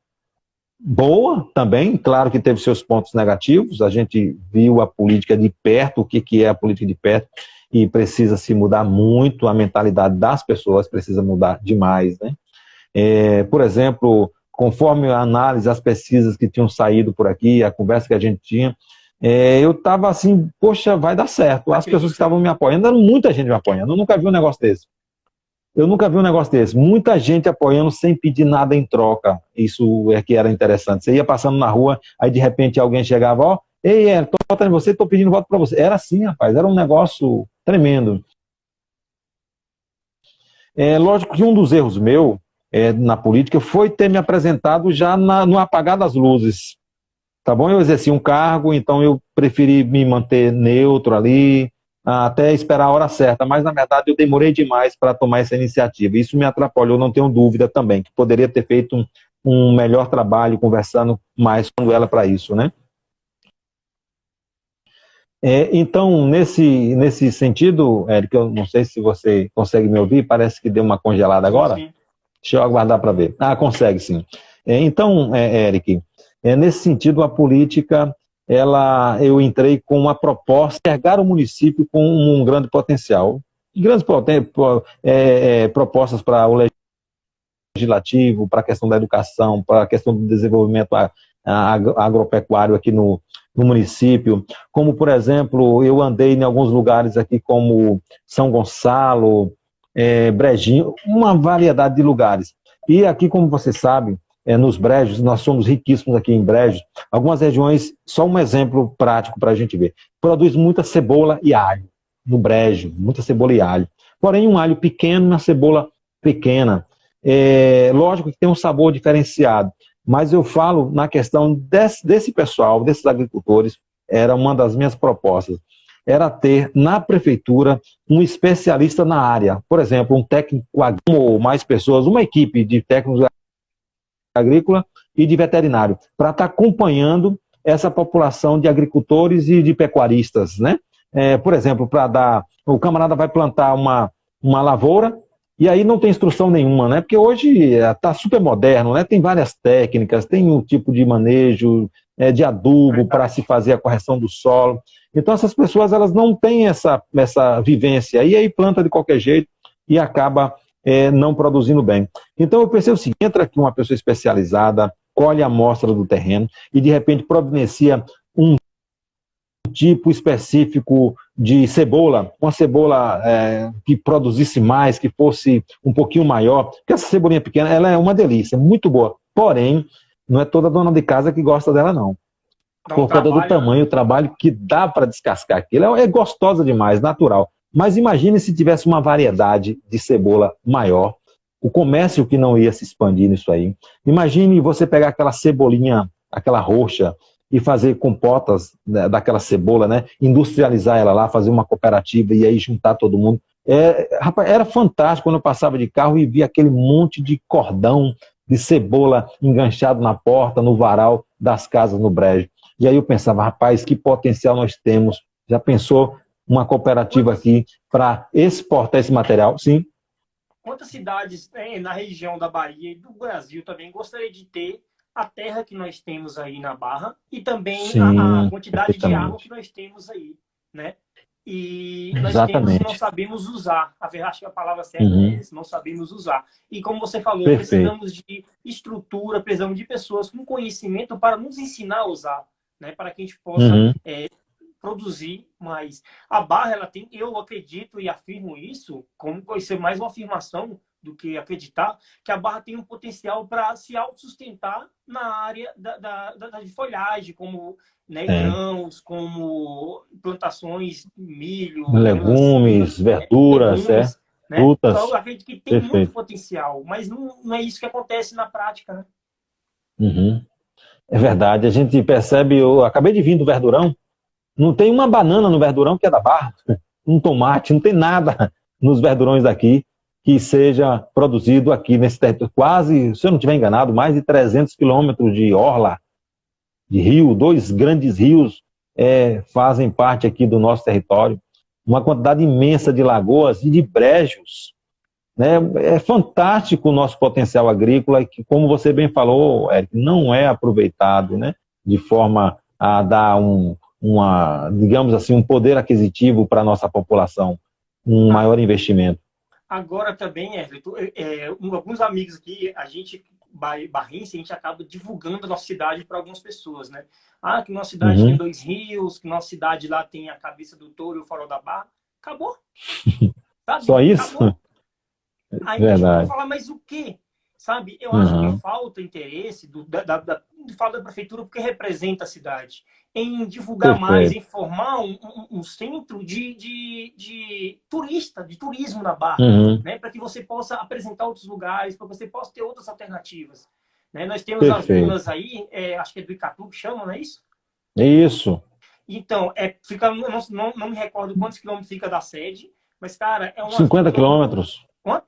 boa também, claro que teve seus pontos negativos, a gente viu a política de perto, o que é a política de perto, e precisa se mudar muito, a mentalidade das pessoas precisa mudar demais, né? Por exemplo, conforme a análise, as pesquisas que tinham saído por aqui, a conversa que a gente tinha, eu estava assim, poxa, vai dar certo. As pessoas que estavam me apoiando, era muita gente me apoiando. Eu nunca vi um negócio desse. Muita gente apoiando sem pedir nada em troca. Isso é que era interessante. Você ia passando na rua, aí de repente alguém chegava, ó, ei, estou votando em você, estou pedindo voto para você. Era assim, rapaz, era um negócio tremendo. Lógico que um dos erros meus na política foi ter me apresentado já no apagar das luzes. Tá bom? Eu exerci um cargo, então eu preferi me manter neutro ali, até esperar a hora certa, mas na verdade eu demorei demais para tomar essa iniciativa. Isso me atrapalhou, não tenho dúvida também, que poderia ter feito um melhor trabalho conversando mais com ela para isso, né? Então, nesse sentido, Érico, eu não sei se você consegue me ouvir, parece que deu uma congelada Sim, agora. sim. Deixa eu aguardar para ver. Consegue sim. Então, Eric, nesse sentido, a política, eu entrei com uma proposta de enxergar o município com um grande potencial. Grandes propostas para o legislativo, para a questão da educação, para a questão do desenvolvimento agropecuário aqui no município. Como, por exemplo, eu andei em alguns lugares aqui como São Gonçalo, Brejinho, uma variedade de lugares. E aqui, como você sabe, nos Brejos, nós somos riquíssimos aqui em Brejos, algumas regiões, só um exemplo prático para a gente ver, produz muita cebola e alho no Brejo, muita cebola e alho. Porém, um alho pequeno, uma cebola pequena. Lógico que tem um sabor diferenciado, mas eu falo na questão desse pessoal, desses agricultores, era uma das minhas propostas, era ter na prefeitura um especialista na área, por exemplo, um técnico ou mais pessoas, uma equipe de técnicos agrícola e de veterinário, para estar acompanhando essa população de agricultores e de pecuaristas, né? Por exemplo, o camarada vai plantar uma lavoura, E aí não tem instrução nenhuma, né? Porque hoje está super moderno, né? Tem várias técnicas, tem um tipo de manejo de adubo para se Verdade. fazer a correção do solo. Então essas pessoas elas não têm essa vivência e aí planta de qualquer jeito e acaba não produzindo bem. Então eu pensei o seguinte, entra aqui uma pessoa especializada, colhe a amostra do terreno e de repente providencia um tipo específico de cebola, uma cebola que produzisse mais, que fosse um pouquinho maior, porque essa cebolinha pequena, ela é uma delícia, muito boa, porém, não é toda dona de casa que gosta dela não, Dá um por conta do trabalho, né? tamanho, o trabalho que dá para descascar aquilo, é gostosa demais, natural, mas imagine se tivesse uma variedade de cebola maior, o comércio que não ia se expandir nisso aí, imagine você pegar aquela cebolinha, aquela roxa, e fazer compotas daquela cebola, né? Industrializar ela lá, fazer uma cooperativa e aí juntar todo mundo. Rapaz, era fantástico quando eu passava de carro e via aquele monte de cordão de cebola enganchado na porta, no varal das casas no brejo. E aí eu pensava, rapaz, que potencial nós temos. Já pensou uma cooperativa Quantas, aqui para exportar esse material? Sim. quantas cidades na região da Bahia e do Brasil também gostaria de ter a terra que nós temos aí na Barra e também a Sim, quantidade de água que perfeitamente. nós temos aí, né? E nós temos e não Exatamente. sabemos usar. Acho que a palavra certa é Uhum. essa, não sabemos usar. E como você falou, Perfeito. precisamos de estrutura, precisamos de pessoas com conhecimento para nos ensinar a usar, né? Para que a gente possa Uhum. produzir mais. A Barra, ela tem, eu acredito e afirmo isso, como vai ser mais uma afirmação do que acreditar, que a Barra tem um potencial para se autossustentar na área de folhagem, como, né, Tem. grãos, como plantações, milho, melancia, Legumes, verduras, legumes, né? Então, eu frutas, acredito que tem muito perfeito. potencial, mas não é isso que acontece na prática, né? Uhum. É verdade, a gente percebe, eu acabei de vir do Verdurão, não tem uma banana no Verdurão que é da Barra, um tomate, não tem nada nos verdurões daqui que seja produzido aqui nesse território, quase, se eu não estiver enganado, mais de 300 quilômetros de orla, de rio, dois grandes rios fazem parte aqui do nosso território, uma quantidade imensa de lagoas e de brejos, né? É fantástico o nosso potencial agrícola, que, como você bem falou, Eric, não é aproveitado, né? De forma a dar digamos assim, um poder aquisitivo para a nossa população, um maior investimento. Agora também, Everton, alguns amigos aqui, a gente, barrense, a gente acaba divulgando a nossa cidade para algumas pessoas, né? Ah, que nossa cidade tem Uhum. 2 rios, que nossa cidade lá tem a cabeça do touro e o farol da barra. Acabou, Só sabe? isso? Acabou. Aí a gente pode Verdade. falar, mas o quê? Sabe? Eu acho que Uhum. falta interesse falo da prefeitura porque representa a cidade, em divulgar mais, Perfeito. em formar um centro de turista, de turismo na Barra, Uhum. né? Para que você possa apresentar outros lugares, para que você possa ter outras alternativas. Né? Nós temos as Perfeito. dunas aí, acho que é do Icatu que chama, não é isso? Isso. Então, não me recordo quantos quilômetros fica da sede, mas, cara, é umas 50 dunas muito. quilômetros. Quanto?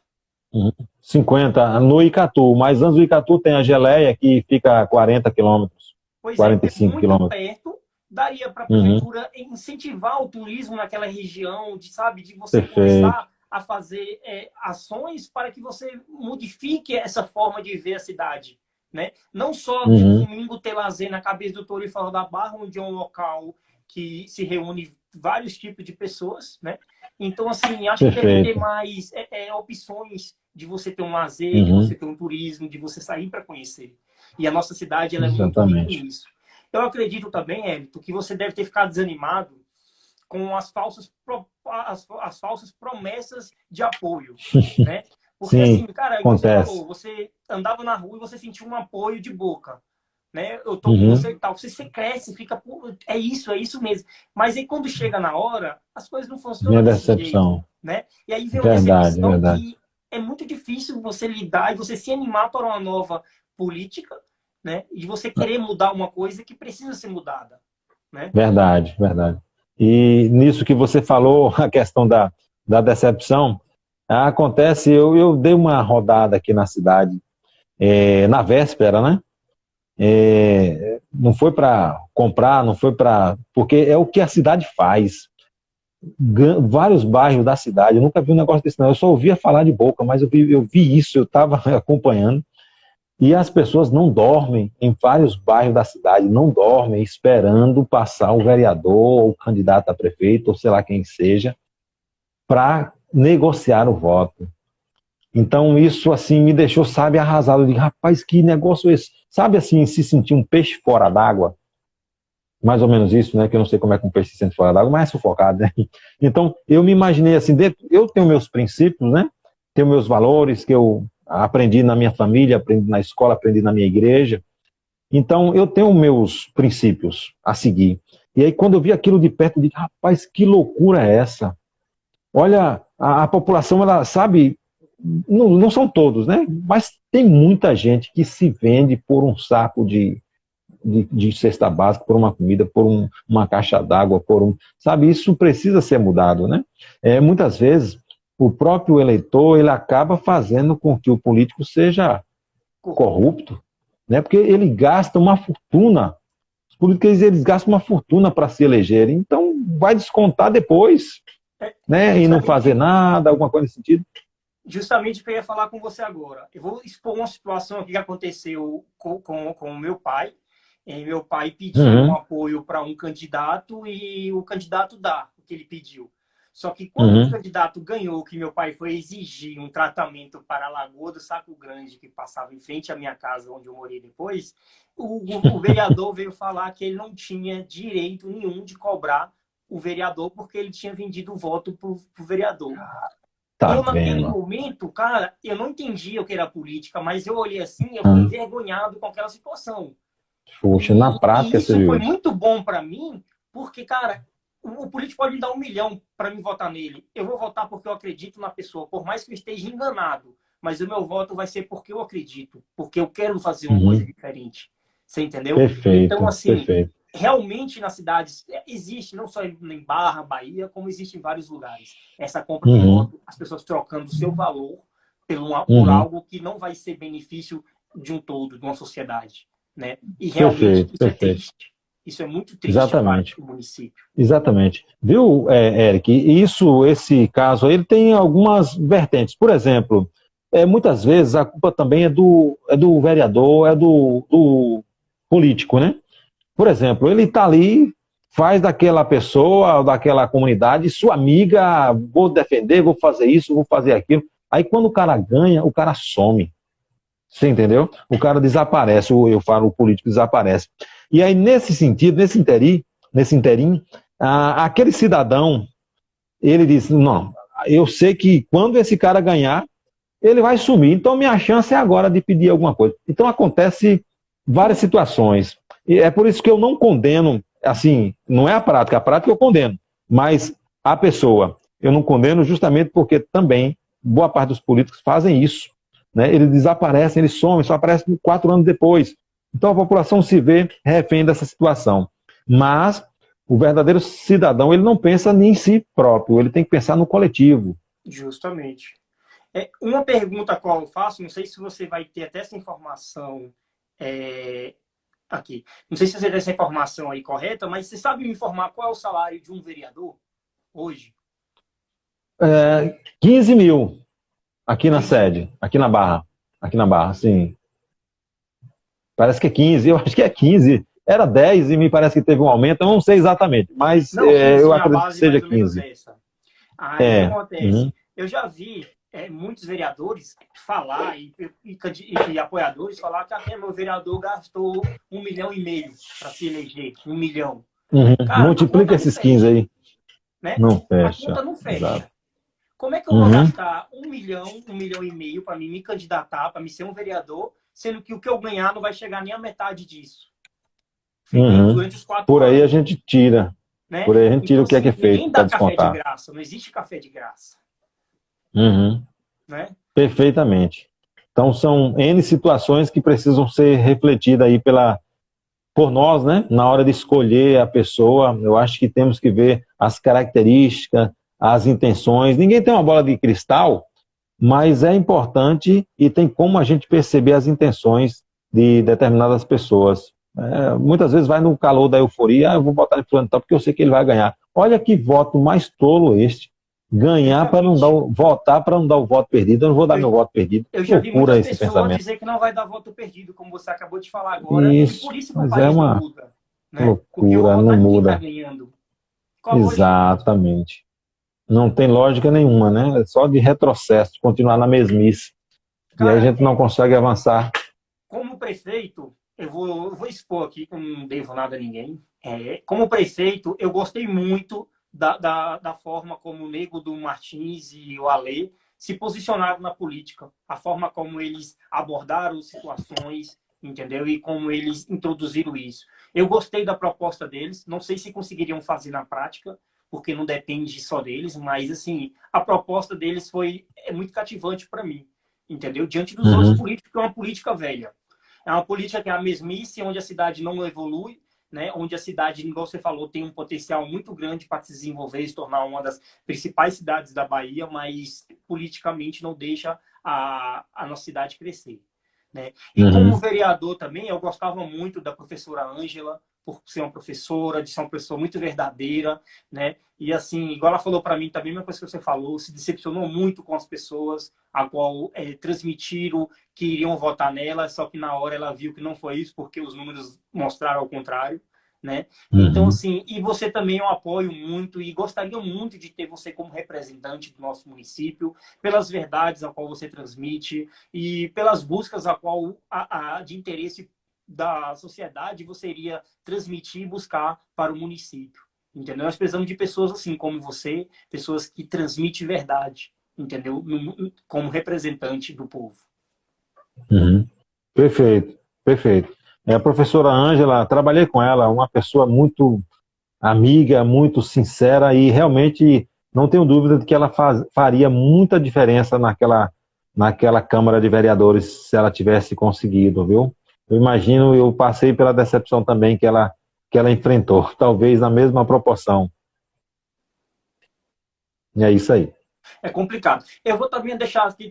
Uhum. 50 no Icatu, mas antes do Icatu tem a Geleia que fica a 40 quilômetros, Pois é, é 45 muito quilômetros. perto. Daria para a Uhum. prefeitura incentivar o turismo naquela região, de você Perfeito. começar a fazer ações para que você modifique essa forma de ver a cidade. Né? Não só de Uhum. domingo ter lazer na cabeça do Touro e Farol da Barra, onde é um local que se reúne vários tipos de pessoas. Né? Então, assim, acho que deve ter Perfeito. mais opções de você ter um lazer, de você Uhum. ter um turismo, de você sair para conhecer. E a nossa cidade ela é muito rica Exatamente. nisso. Eu acredito também, Hélito, que você deve ter ficado desanimado com as falsas promessas de apoio, né? Porque assim, Sim, cara, igual você acontece. falou, você andava na rua e você sentiu um apoio de boca, né? Eu tô com você Uhum. e tal. Você cresce, fica, é isso mesmo. Mas aí quando chega na hora, as coisas não funcionam Minha desse jeito, decepção. né? E aí vem uma Verdade, decepção verdade. que é muito difícil você lidar e você se animar para uma nova política, né? E você querer mudar uma coisa que precisa ser mudada, né? Verdade, verdade. E nisso que você falou, a questão da decepção, acontece, eu dei uma rodada aqui na cidade, na véspera, né? Não foi para comprar, não foi para. Porque é o que a cidade faz. vários bairros da cidade. Eu nunca vi um negócio desse, não. Eu só ouvia falar de boca, mas eu vi isso, eu estava acompanhando. E as pessoas não dormem em vários bairros da cidade, não dormem esperando passar o vereador, ou o candidato a prefeito, ou sei lá quem seja, para negociar o voto. Então isso assim me deixou, sabe, arrasado. Eu digo, rapaz, que negócio é esse? Sabe assim, se sentir um peixe fora d'água? Mais ou menos isso, né? Que eu não sei como é que um peixe se sente fora d'água, mas é sufocado, né? Então eu me imaginei assim, eu tenho meus princípios, né? Tenho meus valores que eu aprendi na minha família, aprendi na escola, aprendi na minha igreja. Então eu tenho meus princípios a seguir. E aí quando eu vi aquilo de perto, eu disse, rapaz, que loucura é essa? Olha, a população, ela sabe, não são todos, né? Mas tem muita gente que se vende por um saco de cesta básica, por uma comida, por uma caixa d'água, sabe, isso precisa ser mudado, né? Muitas vezes, o próprio eleitor, ele acaba fazendo com que o político seja corrupto, né? Porque ele gasta uma fortuna, os políticos, eles gastam uma fortuna para se elegerem, então vai descontar depois, né? E não fazer nada, alguma coisa nesse sentido. Justamente o que eu ia falar com você agora. Eu vou expor uma situação aqui que aconteceu com o meu pai. Meu pai pediu um apoio para um candidato e o candidato dá o que ele pediu. Só que quando o candidato ganhou, que meu pai foi exigir um tratamento para a Lagoa do Saco Grande, que passava em frente à minha casa, onde eu morei depois, o vereador veio falar que ele não tinha direito nenhum de cobrar o vereador porque ele tinha vendido o voto para o vereador. Tá eu, naquele vendo? momento, cara, eu não entendia o que era política, mas eu olhei assim e eu fiquei envergonhado com aquela situação. Puxa, na prática isso você viu foi isso. muito bom para mim, porque, cara, o político pode me dar 1 milhão para me votar nele. Eu vou votar porque eu acredito na pessoa, por mais que eu esteja enganado. Mas o meu voto vai ser porque eu acredito, porque eu quero fazer uma coisa diferente. Você entendeu? Perfeito, Então, assim, perfeito. realmente nas cidades existe, não só em Barra, Bahia, como existe em vários lugares. Essa compra de voto, as pessoas trocando o seu valor por algo que não vai ser benefício de um todo, de uma sociedade. Né? E realmente isso é triste. Isso é muito triste. Exatamente. Para o município. Exatamente. Viu, Eric? Esse caso aí, ele tem algumas vertentes. Por exemplo, muitas vezes a culpa também é do vereador, é do político, né? Por exemplo, ele está ali, faz daquela pessoa, daquela comunidade, sua amiga, vou defender, vou fazer isso, vou fazer aquilo. Aí quando o cara ganha, o cara some. Você entendeu? O cara desaparece, eu falo, o político desaparece. E aí, nesse sentido, nesse interim, aquele cidadão, ele diz, não, eu sei que quando esse cara ganhar, ele vai sumir, então minha chance é agora de pedir alguma coisa. Então acontece várias situações. E é por isso que eu não condeno, assim, não é a prática eu condeno, mas a pessoa, eu não condeno justamente porque também boa parte dos políticos fazem isso. Né? Eles desaparecem, eles somem, só aparecem 4 anos depois. Então a população se vê refém dessa situação. Mas o verdadeiro cidadão, ele não pensa em si próprio, ele tem que pensar no coletivo. Justamente. Uma pergunta qual eu faço, não sei se você vai ter até essa informação aqui. Não sei se você tem essa informação aí correta, mas você sabe me informar qual é o salário de um vereador hoje? 15 mil. Aqui na sede, aqui na Barra, sim. Parece que é 15, eu acho que é 15. Era 10 e me parece que teve um aumento, eu não sei exatamente, mas não, sim, eu a acredito base que seja mais ou menos 15. Essa. Aí o que acontece? Eu já vi muitos vereadores falar e apoiadores falar que até meu vereador gastou 1,5 milhão para se eleger. 1 milhão. Cara, multiplica esses 15 aí. Né? Não fecha. A conta não fecha. Exato. Como é que eu vou gastar 1 milhão, 1,5 milhão para me candidatar, para me ser um vereador, sendo que o que eu ganhar não vai chegar nem a metade disso? Durante os 4 Por aí anos, a gente tira. Né? Por aí a gente tira então, o que é feito. Ninguém dá café de graça, não existe café de graça. Né? Perfeitamente. Então são N situações que precisam ser refletidas aí por nós, né? Na hora de escolher a pessoa, eu acho que temos que ver as características, as intenções. Ninguém tem uma bola de cristal, mas é importante e tem como a gente perceber as intenções de determinadas pessoas. Muitas vezes vai no calor da euforia, eu vou botar em fulano tal porque eu sei que ele vai ganhar. Olha que voto mais tolo este. Ganhar para não dar Justamente. votar para não dar o voto perdido. Eu não vou dar Eu, meu voto perdido. eu já vi Loucura muitas esse pessoas pensamento. dizer que não vai dar voto perdido, como você acabou de falar agora, e Isso, por isso que o mas é país não uma muda, né? Porque eu vou loucura, não votar em quem está muda. ganhando. Qual a lógica disso? Exatamente. Não tem lógica nenhuma, né? É só de retrocesso, continuar na mesmice. E aí a Cara, gente não consegue avançar. como prefeito, eu vou expor aqui, que eu não devo nada a ninguém. Como prefeito, eu gostei muito da forma como o Nego do Martins e o Alê se posicionaram na política, a forma como eles abordaram situações, entendeu? E como eles introduziram isso. Eu gostei da proposta deles, não sei se conseguiriam fazer na prática, porque não depende só deles, mas assim, a proposta deles é muito cativante para mim, entendeu? Diante dos outros Uhum, políticos, que é uma política velha. É uma política que é a mesmice, onde a cidade não evolui, né? Onde a cidade, igual você falou, tem um potencial muito grande para se desenvolver e se tornar uma das principais cidades da Bahia, mas politicamente não deixa a nossa cidade crescer. Né? E como uhum, vereador também, eu gostava muito da professora Ângela, por ser uma professora, de ser uma pessoa muito verdadeira, né? E assim, igual ela falou para mim também, a mesma coisa que você falou, se decepcionou muito com as pessoas, a qual transmitiram que iriam votar nela, só que na hora ela viu que não foi isso, porque os números mostraram ao contrário, né? Então, uhum. assim, e você também eu apoio muito e gostaria muito de ter você como representante do nosso município, pelas verdades a qual você transmite e pelas buscas a qual de interesse da sociedade você iria transmitir e buscar para o município. Entendeu? Nós precisamos de pessoas assim como você, pessoas que transmitem verdade, entendeu? Como representante do povo. Uhum. Perfeito, perfeito. É, a professora Ângela, trabalhei com ela, uma pessoa muito amiga, muito sincera e realmente não tenho dúvida de que ela faria muita diferença naquela Câmara de Vereadores se ela tivesse conseguido, viu? Eu imagino, eu passei pela decepção também que ela enfrentou, talvez na mesma proporção. E é isso aí. É complicado. Eu vou também deixar aqui,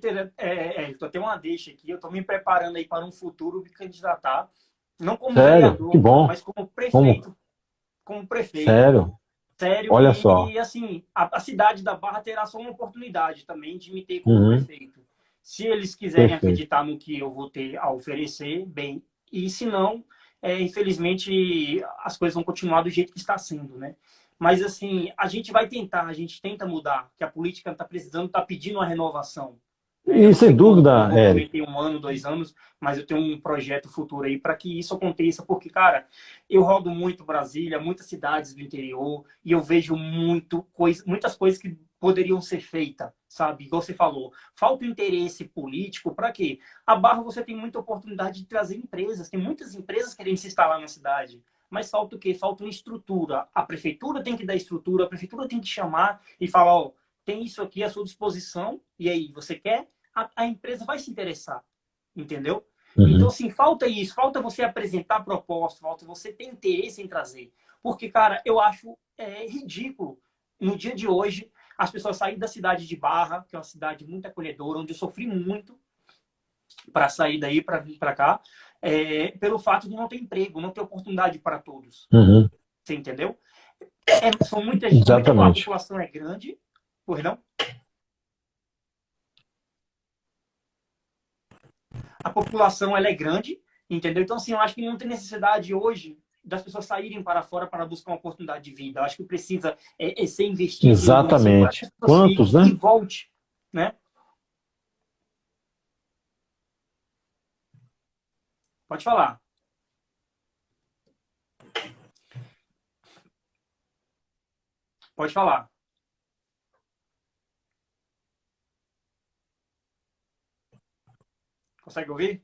eu tenho uma deixa aqui, eu estou me preparando aí para um futuro me candidatar, não como Sério, que vereador, bom. mas Como? como prefeito. Sério? Sério, Olha só. e assim, a cidade da Barra terá só uma oportunidade também de me ter como Uhum, prefeito. Se eles quiserem perfeito. acreditar no que eu vou ter a oferecer, bem. E se não, infelizmente, as coisas vão continuar do jeito que está sendo, né? Mas assim, a gente vai tentar, a gente tenta mudar, que a política está precisando, está pedindo uma renovação. Né? Eu E não sem sei quando, não dúvida, vou Érico. prometer 1 ano, 2 anos, mas eu tenho um projeto futuro aí para que isso aconteça, porque, cara, eu rodo muito Brasília, muitas cidades do interior, e eu vejo muitas coisas que poderiam ser feitas, sabe? Igual você falou, falta interesse político para quê? A Barra você tem muita oportunidade de trazer empresas, tem muitas empresas querendo se instalar na cidade, mas falta o quê? Falta uma estrutura. A prefeitura tem que dar estrutura, a prefeitura tem que chamar e falar, ó, tem isso aqui à sua disposição, e aí, você quer? A empresa vai se interessar, entendeu? Então, Uhum. assim, falta isso, falta você apresentar proposta, falta você ter interesse em trazer. Porque, cara, eu acho ridículo, no dia de hoje, as pessoas saírem da cidade de Barra, que é uma cidade muito acolhedora, onde eu sofri muito para sair daí, para vir para cá, pelo fato de não ter emprego, não ter oportunidade para todos. Uhum. Você entendeu? São a Exatamente. população é grande, perdão, a população ela é grande, entendeu? Então, assim, eu acho que não tem necessidade hoje das pessoas saírem para fora para buscar uma oportunidade de vida. Eu acho que precisa ser investido em um município para que Exatamente. as pessoas Quantos, fiquem e né? volte, né? Pode falar. Pode falar. Consegue ouvir?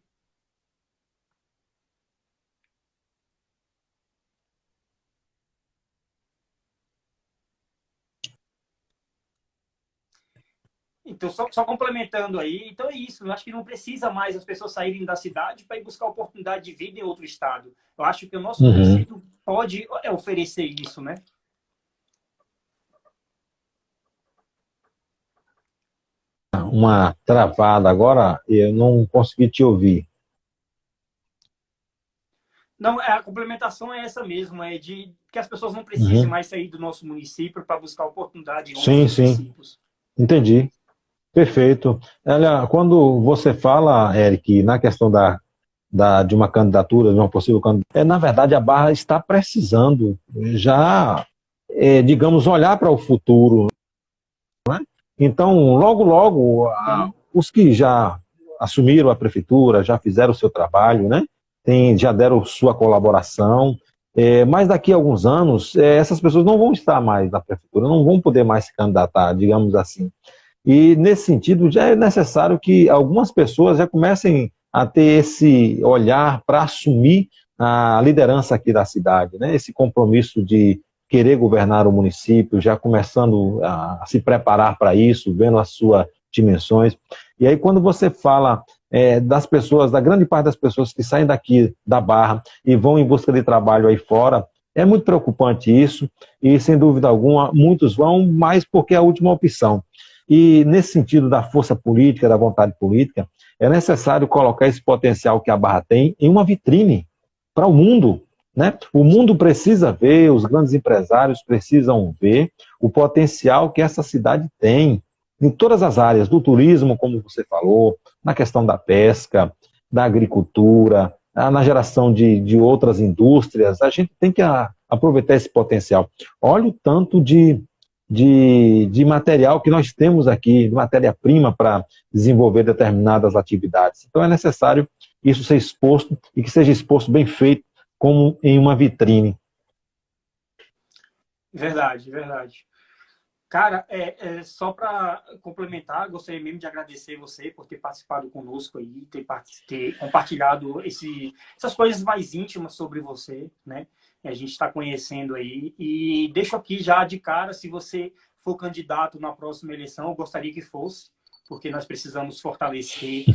Então, só complementando aí, então é isso. Eu acho que não precisa mais as pessoas saírem da cidade para ir buscar oportunidade de vida em outro estado. Eu acho que o nosso Uhum. município pode oferecer isso, né? Uma travada agora, eu não consegui te ouvir. Não, a complementação é essa mesmo, é de que as pessoas não precisem Uhum. mais sair do nosso município para buscar oportunidade em outros Sim, sim, municípios. entendi. Perfeito. Olha, quando você fala, Eric, na questão de uma candidatura, de uma possível candidatura, na verdade a Barra está precisando já, digamos, olhar para o futuro. Então, logo, logo, Sim, os que já assumiram a prefeitura, já fizeram o seu trabalho, né? Já deram sua colaboração, mas daqui a alguns anos, essas pessoas não vão estar mais na prefeitura, não vão poder mais se candidatar, digamos assim. E, nesse sentido, já é necessário que algumas pessoas já comecem a ter esse olhar para assumir a liderança aqui da cidade, né? Esse compromisso de querer governar o município, já começando a se preparar para isso, vendo as suas dimensões. E aí, quando você fala das pessoas, da grande parte das pessoas que saem daqui da Barra e vão em busca de trabalho aí fora, é muito preocupante isso, e sem dúvida alguma, muitos vão, mais porque é a última opção. E nesse sentido da força política, da vontade política, é necessário colocar esse potencial que a Barra tem em uma vitrine para o mundo, né? O mundo precisa ver, os grandes empresários precisam ver o potencial que essa cidade tem em todas as áreas, do turismo, como você falou, na questão da pesca, da agricultura, na geração de outras indústrias. A gente tem que aproveitar esse potencial. Olha o tanto de material que nós temos aqui, de matéria-prima para desenvolver determinadas atividades. Então é necessário isso ser exposto e que seja exposto bem feito, como em uma vitrine. verdade, verdade. Cara, só para complementar, gostaria mesmo de agradecer você por ter participado conosco aí, ter compartilhado essas coisas mais íntimas sobre você, né? A gente está conhecendo aí. E deixo aqui já de cara, se você for candidato na próxima eleição, eu gostaria que fosse, porque nós precisamos fortalecer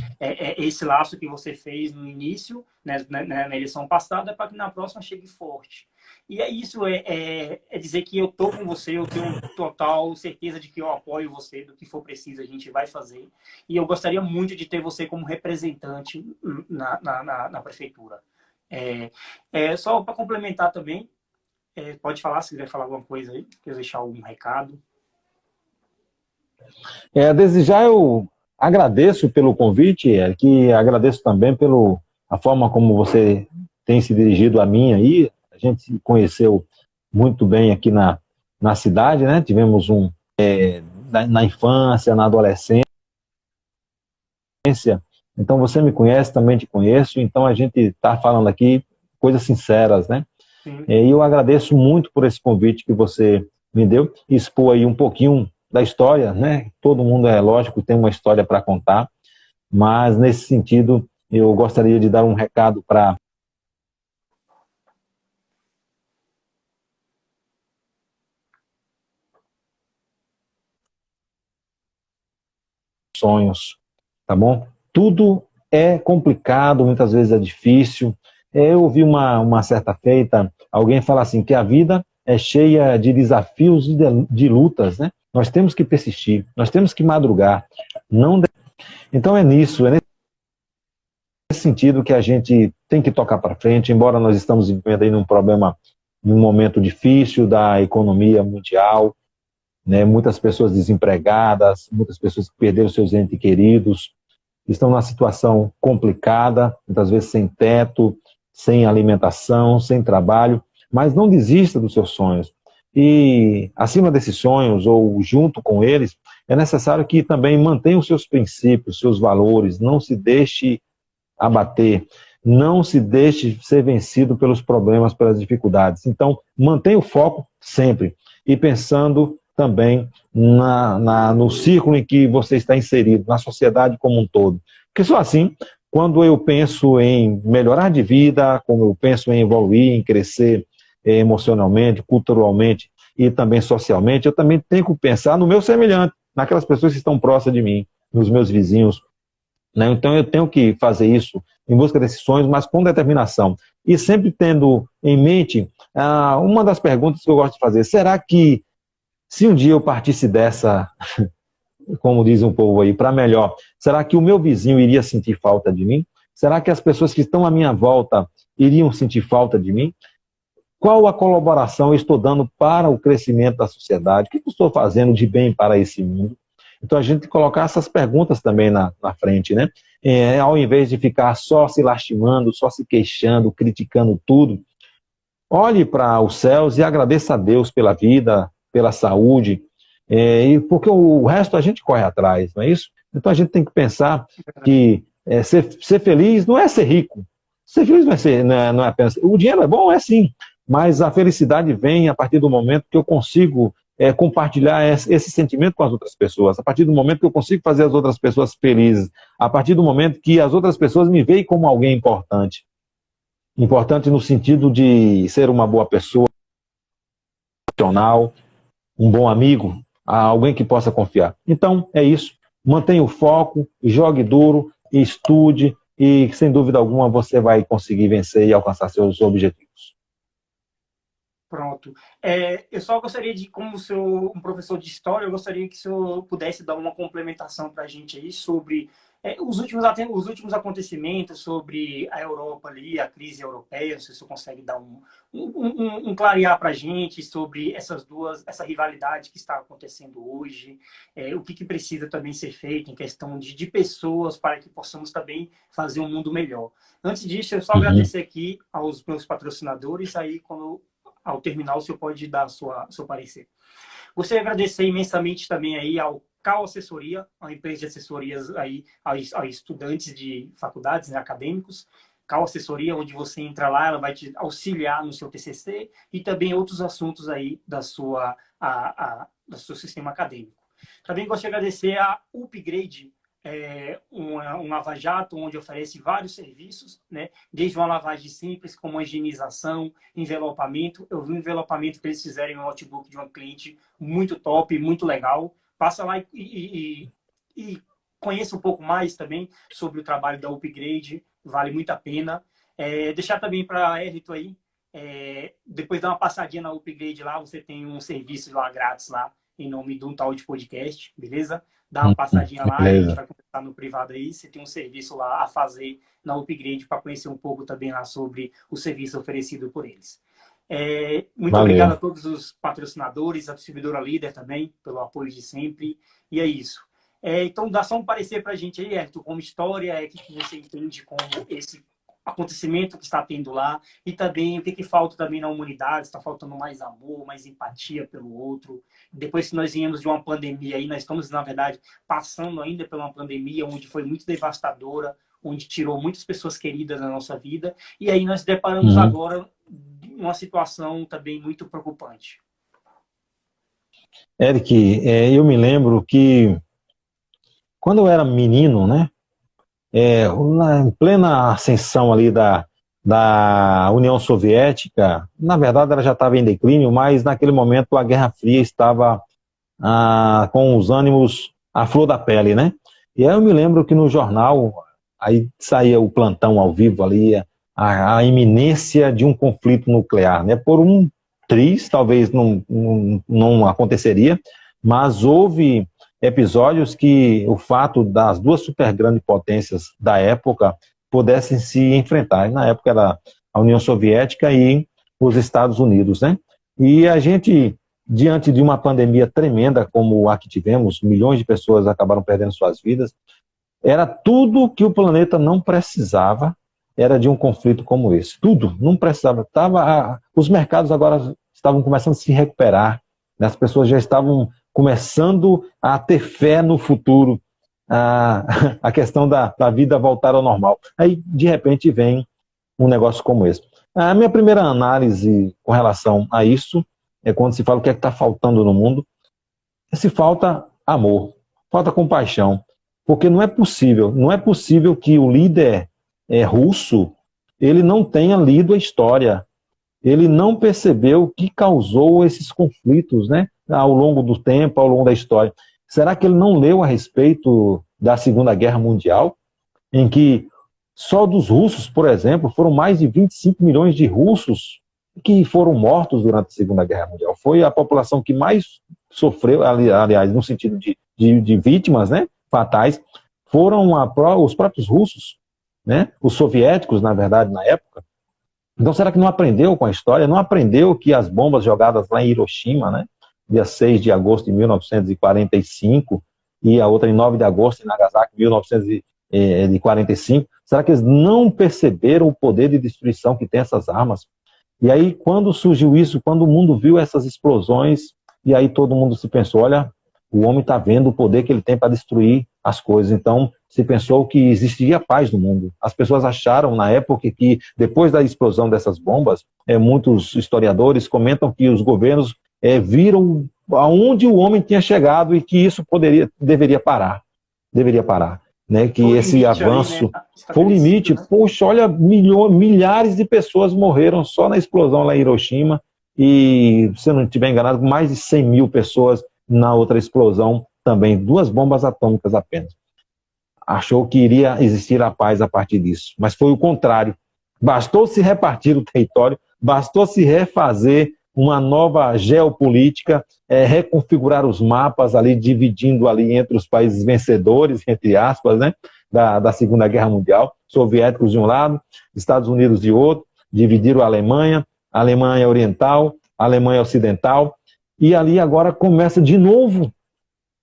esse laço que você fez no início, né, na eleição passada, para que na próxima chegue forte. E é isso, é dizer que eu estou com você, eu tenho total certeza de que eu apoio você, do que for preciso a gente vai fazer. E eu gostaria muito de ter você como representante na prefeitura. Só para complementar também, pode falar se quiser falar alguma coisa aí, quer deixar algum recado. Desde já eu agradeço pelo convite, que agradeço também pela a forma como você tem se dirigido a mim aí. A gente se conheceu muito bem aqui na cidade, né? Tivemos na infância, na adolescência. Então você me conhece, também te conheço. Então a gente está falando aqui coisas sinceras, né? Sim. E eu agradeço muito por esse convite que você me deu, expor aí um pouquinho da história, né? Todo mundo, é lógico, tem uma história para contar, mas nesse sentido eu gostaria de dar um recado para sonhos, tá bom? Tudo é complicado, muitas vezes é difícil. Eu ouvi uma certa feita, alguém falar assim, que a vida é cheia de desafios e de lutas, né? Nós temos que persistir, nós temos que madrugar. Não. Então é nisso, é nesse sentido que a gente tem que tocar para frente, embora nós estamos vivendo aí num problema, num momento difícil da economia mundial, né? Muitas pessoas desempregadas, muitas pessoas que perderam seus entes queridos, estão numa situação complicada, muitas vezes sem teto, sem alimentação, sem trabalho, mas não desista dos seus sonhos. E acima desses sonhos, ou junto com eles, é necessário que também mantenha os seus princípios, seus valores, não se deixe abater, não se deixe ser vencido pelos problemas, pelas dificuldades. Então, mantenha o foco sempre e pensando também no círculo em que você está inserido, na sociedade como um todo. Porque só assim, quando eu penso em melhorar de vida, como eu penso em evoluir, em crescer emocionalmente, culturalmente e também socialmente, eu também tenho que pensar no meu semelhante, naquelas pessoas que estão próximas de mim, nos meus vizinhos, né? Então eu tenho que fazer isso em busca desses sonhos, mas com determinação. E sempre tendo em mente uma das perguntas que eu gosto de fazer: será que se um dia eu partisse dessa, como diz um povo aí, para melhor, será que o meu vizinho iria sentir falta de mim? Será que as pessoas que estão à minha volta iriam sentir falta de mim? Qual a colaboração eu estou dando para o crescimento da sociedade? O que eu estou fazendo de bem para esse mundo? Então a gente tem que colocar essas perguntas também na frente, né? Ao invés de ficar só se lastimando, só se queixando, criticando tudo, olhe para os céus e agradeça a Deus pela vida, pela saúde, porque o resto a gente corre atrás, não é isso? Então a gente tem que pensar que ser feliz não é ser rico. Ser feliz não é apenas... O dinheiro é bom, é sim, mas a felicidade vem a partir do momento que eu consigo compartilhar esse sentimento com as outras pessoas, a partir do momento que eu consigo fazer as outras pessoas felizes, a partir do momento que as outras pessoas me veem como alguém importante. Importante no sentido de ser uma boa pessoa, profissional, um bom amigo, alguém que possa confiar. Então, é isso. Mantenha o foco, jogue duro, estude e, sem dúvida alguma, você vai conseguir vencer e alcançar seus objetivos. Pronto. Eu só gostaria de, como um professor de história, eu gostaria que o senhor pudesse dar uma complementação para a gente aí sobre os últimos acontecimentos, sobre a Europa ali, a crise europeia. Não sei se o senhor consegue dar um clarear para a gente sobre essa rivalidade que está acontecendo hoje, o que precisa também ser feito em questão de pessoas para que possamos também fazer um mundo melhor. Antes disso, eu só agradecer aqui aos meus patrocinadores, aí ao terminar, o senhor pode dar seu parecer. Gostaria de agradecer imensamente também aí ao Cal Assessoria, a empresa de assessorias aí aos estudantes de faculdades, né, acadêmicos. Cal Assessoria, onde você entra lá, ela vai te auxiliar no seu TCC e também outros assuntos aí do seu sistema acadêmico. Também gostaria de agradecer a Upgrade, um lava-jato onde oferece vários serviços, né? Desde uma lavagem simples, como a higienização, envelopamento. Eu vi um envelopamento que eles fizeram em um notebook de uma cliente muito top, muito legal. Passa lá e conheça um pouco mais também sobre o trabalho da Upgrade, vale muito a pena. Deixar também para Hérito aí, depois dar uma passadinha na Upgrade lá, você tem um serviço lá grátis lá, em nome de um tal de podcast, beleza? Dá uma passadinha lá, a gente vai conversar no privado aí, você tem um serviço lá a fazer na Upgrade para conhecer um pouco também lá sobre o serviço oferecido por eles. Muito obrigado a todos os patrocinadores, a distribuidora Líder também, pelo apoio de sempre, e é isso. Então, dá só um parecer para a gente aí, Hérito, como história, o que você entende como esse acontecimento que está tendo lá, e também o que falta também na humanidade, está faltando mais amor, mais empatia pelo outro. Depois que nós viemos de uma pandemia aí, nós estamos, na verdade, passando ainda por uma pandemia onde foi muito devastadora, onde tirou muitas pessoas queridas da nossa vida, e aí nós deparamos agora uma situação também muito preocupante. Eric, eu me lembro que quando eu era menino, né, em plena ascensão ali da União Soviética, na verdade ela já estava em declínio, mas naquele momento a Guerra Fria estava com os ânimos à flor da pele, né? E aí eu me lembro que no jornal, aí saía o plantão ao vivo ali, a iminência de um conflito nuclear, né? Por um triz, talvez não aconteceria, mas houve episódios que o fato das duas super grandes potências da época pudessem se enfrentar. Na época era a União Soviética e os Estados Unidos, né? E a gente, diante de uma pandemia tremenda como a que tivemos, milhões de pessoas acabaram perdendo suas vidas, era tudo que o planeta não precisava, era de um conflito como esse. Tudo, não precisava. Os mercados agora estavam começando a se recuperar, né? As pessoas já estavam começando a ter fé no futuro, a questão da vida voltar ao normal. Aí, de repente, vem um negócio como esse. A minha primeira análise com relação a isso é quando se fala o que é que está faltando no mundo. Se falta amor, falta compaixão, porque não é possível que o líder russo ele não tenha lido a história, ele não percebeu o que causou esses conflitos, né, ao longo do tempo, ao longo da história. Será que ele não leu a respeito da Segunda Guerra Mundial, em que só dos russos, por exemplo, foram mais de 25 milhões de russos que foram mortos durante a Segunda Guerra Mundial? Foi a população que mais sofreu, aliás, no sentido de vítimas, né, fatais, foram os próprios russos. né? Os soviéticos, na verdade, na época. Então, será que não aprendeu com a história? Não aprendeu que as bombas jogadas lá em Hiroshima, né? Dia 6 de agosto de 1945, e a outra em 9 de agosto em Nagasaki, 1945. Será que eles não perceberam o poder de destruição que tem essas armas? E aí, quando surgiu isso, quando o mundo viu essas explosões, e aí todo mundo se pensou, olha, o homem está vendo o poder que ele tem para destruir as coisas. Então, se pensou que existiria paz no mundo. As pessoas acharam, na época, que depois da explosão dessas bombas, muitos historiadores comentam que os governos viram aonde o homem tinha chegado e que isso deveria parar. Deveria parar. Né? Que esse avanço ali, né? Foi o limite. Né? Poxa, olha, milhares de pessoas morreram só na explosão lá em Hiroshima e, se eu não estiver enganado, mais de 100 mil pessoas na outra explosão também. 2 bombas atômicas apenas. Achou que iria existir a paz a partir disso. Mas foi o contrário. Bastou se repartir o território, bastou se refazer uma nova geopolítica, reconfigurar os mapas ali, dividindo ali entre os países vencedores, entre aspas, né, da Segunda Guerra Mundial, soviéticos de um lado, Estados Unidos de outro, dividiram a Alemanha Oriental, a Alemanha Ocidental, e ali agora começa de novo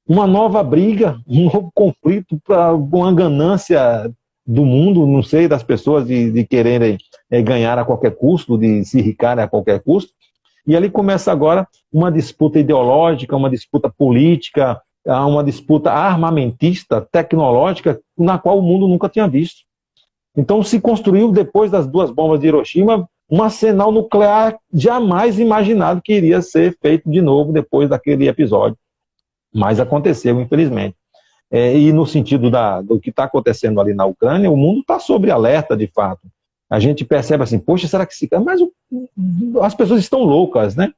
uma nova briga, um novo conflito para uma ganância do mundo, não sei, das pessoas de quererem ganhar a qualquer custo, de se enriquecerem a qualquer custo. E ali começa agora uma disputa ideológica, uma disputa política, uma disputa armamentista, tecnológica, na qual o mundo nunca tinha visto. Então se construiu, depois das 2 bombas de Hiroshima, um arsenal nuclear jamais imaginado que iria ser feito de novo depois daquele episódio. Mas aconteceu, infelizmente. E no sentido do que está acontecendo ali na Ucrânia, o mundo está sob alerta, de fato. A gente percebe assim, poxa, será que se... Mas as pessoas estão loucas, né?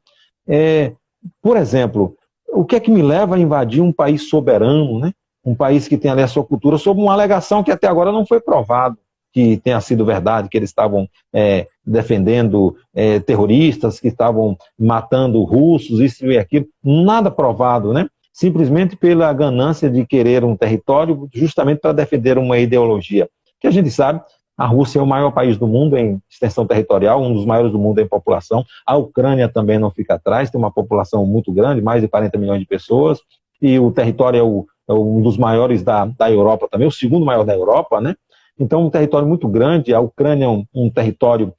Por exemplo, o que é que me leva a invadir um país soberano, né? Um país que tem ali a sua cultura, sob uma alegação que até agora não foi provado que tenha sido verdade, que eles estavam defendendo terroristas, que estavam matando russos, isso e aquilo. Nada provado, né? Simplesmente pela ganância de querer um território justamente para defender uma ideologia. Que a gente sabe, a Rússia é o maior país do mundo em extensão territorial, um dos maiores do mundo em população. A Ucrânia também não fica atrás, tem uma população muito grande, mais de 40 milhões de pessoas, e o território é um dos maiores da Europa também, o segundo maior da Europa, né? Então, um território muito grande. A Ucrânia é um território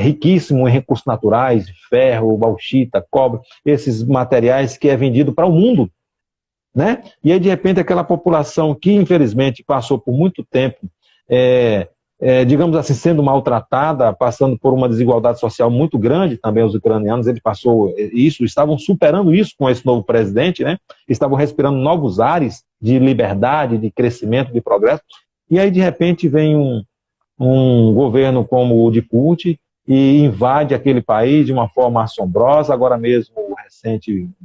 riquíssimo em recursos naturais, ferro, bauxita, cobre, esses materiais que é vendido para o mundo, né? E aí, de repente, aquela população que, infelizmente, passou por muito tempo digamos assim, sendo maltratada, passando por uma desigualdade social muito grande, também os ucranianos, estavam superando isso com esse novo presidente, né? Estavam respirando novos ares de liberdade, de crescimento, de progresso, e aí de repente vem um governo como o de Putin e invade aquele país de uma forma assombrosa. Agora mesmo,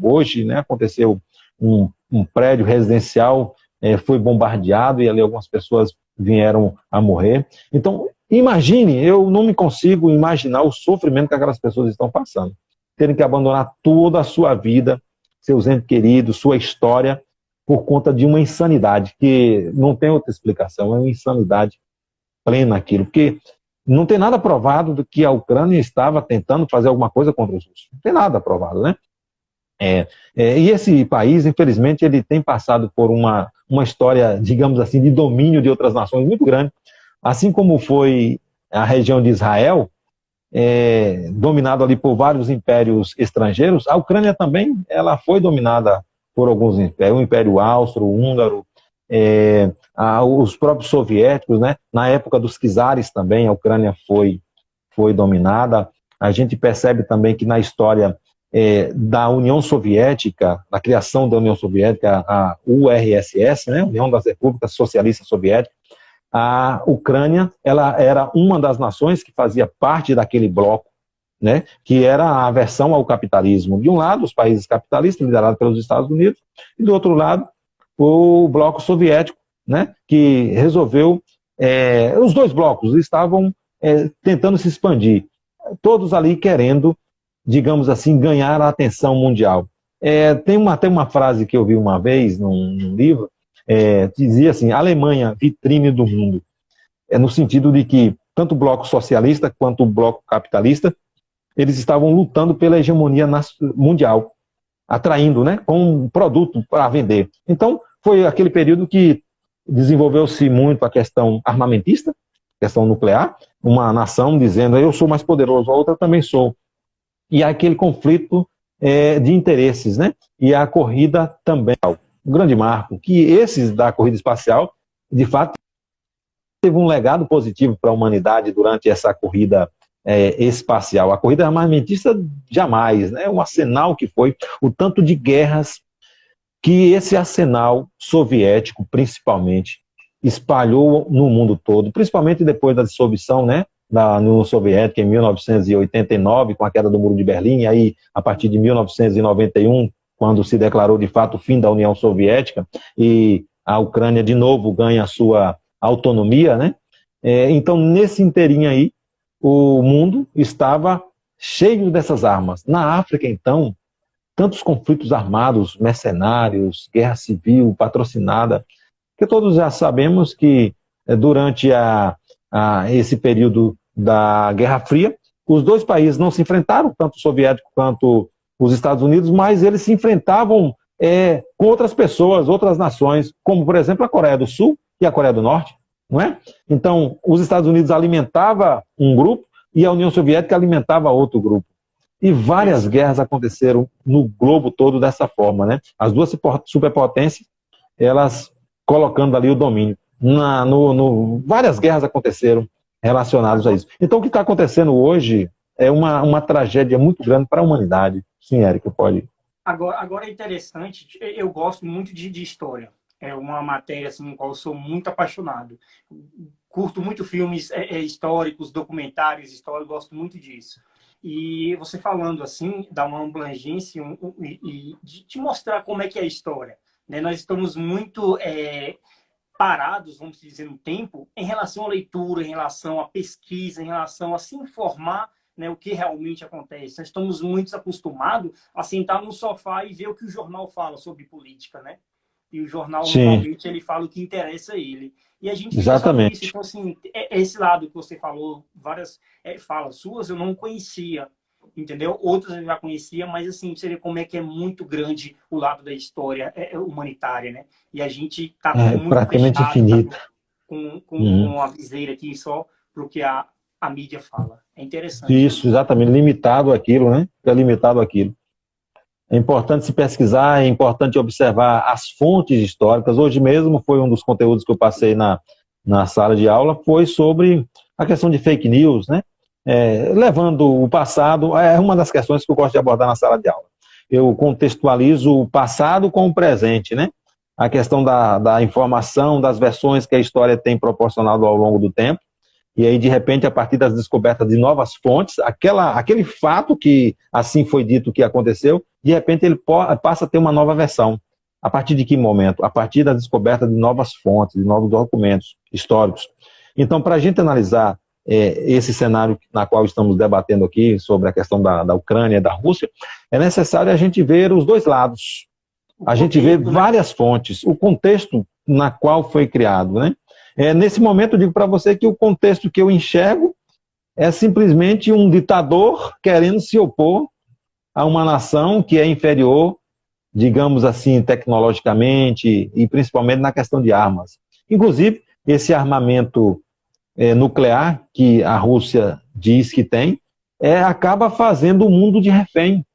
hoje, né, aconteceu um prédio residencial foi bombardeado e ali algumas pessoas vieram a morrer. Então, imagine, eu não me consigo imaginar o sofrimento que aquelas pessoas estão passando. Terem que abandonar toda a sua vida, seus entes queridos, sua história, por conta de uma insanidade, que não tem outra explicação, é uma insanidade plena aquilo, porque não tem nada provado do que a Ucrânia estava tentando fazer alguma coisa contra os russos. Não tem nada provado, né? E esse país, infelizmente, ele tem passado por uma história, digamos assim, de domínio de outras nações muito grande. Assim como foi a região de Israel, dominado ali por vários impérios estrangeiros, a Ucrânia também ela foi dominada por alguns impérios, o Império Austro-Húngaro, os próprios soviéticos, né? Na época dos czares também, a Ucrânia foi dominada. A gente percebe também que na história da União Soviética, da criação da União Soviética, a URSS, né, União das Repúblicas Socialistas Soviéticas, a Ucrânia ela era uma das nações que fazia parte daquele bloco, né, que era a aversão ao capitalismo. De um lado, os países capitalistas, liderados pelos Estados Unidos, e do outro lado, o bloco soviético, né, que resolveu... os dois blocos estavam tentando se expandir, todos ali querendo, digamos assim, ganhar a atenção mundial. Tem até uma frase que eu vi uma vez num livro, dizia assim, Alemanha, vitrine do mundo. no sentido de que tanto o bloco socialista quanto o bloco capitalista, eles estavam lutando pela hegemonia mundial, atraindo, né, com um produto para vender. Então, foi aquele período que desenvolveu-se muito a questão armamentista, questão nuclear, uma nação dizendo, eu sou mais poderoso, a outra também sou. E aquele conflito de interesses, né? E a corrida também. O grande marco, que esses da corrida espacial, de fato, teve um legado positivo para a humanidade durante essa corrida espacial. A corrida armamentista, jamais, né? O arsenal que foi, o tanto de guerras que esse arsenal soviético, principalmente, espalhou no mundo todo, principalmente depois da dissolução, né, da União Soviética em 1989, com a queda do Muro de Berlim, e aí, a partir de 1991, quando se declarou de fato o fim da União Soviética, e a Ucrânia de novo ganha a sua autonomia, né? Então, nesse inteirinho aí, o mundo estava cheio dessas armas. Na África, então, tantos conflitos armados, mercenários, guerra civil patrocinada, que todos já sabemos que durante esse período da Guerra Fria, os dois países não se enfrentaram, tanto o soviético quanto os Estados Unidos, mas eles se enfrentavam com outras pessoas, outras nações, como, por exemplo, a Coreia do Sul e a Coreia do Norte, não é? Então, os Estados Unidos alimentavam um grupo e a União Soviética alimentava outro grupo. E várias guerras aconteceram no globo todo dessa forma, né? As duas superpotências, elas colocando ali o domínio. Várias guerras aconteceram relacionadas a isso. Então, o que está acontecendo hoje é uma tragédia muito grande para a humanidade. Sim, Érico, pode. Agora é interessante, eu gosto muito de história. É uma matéria assim, em qual eu sou muito apaixonado. Curto muito filmes históricos, documentários históricos, gosto muito disso. E você falando assim, dá uma abrangência e de mostrar como é que é a história. Né? Nós estamos muito parados, vamos dizer, no tempo, em relação à leitura, em relação à pesquisa, em relação a se informar, né, o que realmente acontece. Nós estamos muito acostumados a sentar no sofá e ver o que o jornal fala sobre política, né? E o jornal, normalmente, ele fala o que interessa a ele. E a gente fica só nisso. Então, assim, esse lado que você falou, várias falas suas, eu não conhecia, entendeu? Outras eu já conhecia, mas, assim, você vê como é que é muito grande o lado da história humanitária, né? E a gente está muito praticamente fechado, infinito. Com uma viseira aqui só para o que a mídia fala. É interessante. Isso, exatamente. Limitado aquilo, né? É limitado aquilo. É importante se pesquisar, é importante observar as fontes históricas. Hoje mesmo foi um dos conteúdos que eu passei na sala de aula, foi sobre a questão de fake news, né? Levando o passado, é uma das questões que eu gosto de abordar na sala de aula. Eu contextualizo o passado com o presente, né? A questão da informação, das versões que a história tem proporcionado ao longo do tempo. E aí, de repente, a partir das descobertas de novas fontes, aquele fato que assim foi dito que aconteceu, de repente ele passa a ter uma nova versão. A partir de que momento? A partir da descoberta de novas fontes, de novos documentos históricos. Então, para a gente analisar esse cenário na qual estamos debatendo aqui, sobre a questão da Ucrânia e da Rússia, é necessário a gente ver os dois lados. A gente vê várias fontes, o contexto na qual foi criado, né? Nesse momento, eu digo para você que o contexto que eu enxergo é simplesmente um ditador querendo se opor a uma nação que é inferior, digamos assim, tecnologicamente e principalmente na questão de armas. Inclusive, esse armamento nuclear que a Rússia diz que tem, acaba fazendo o mundo de refém.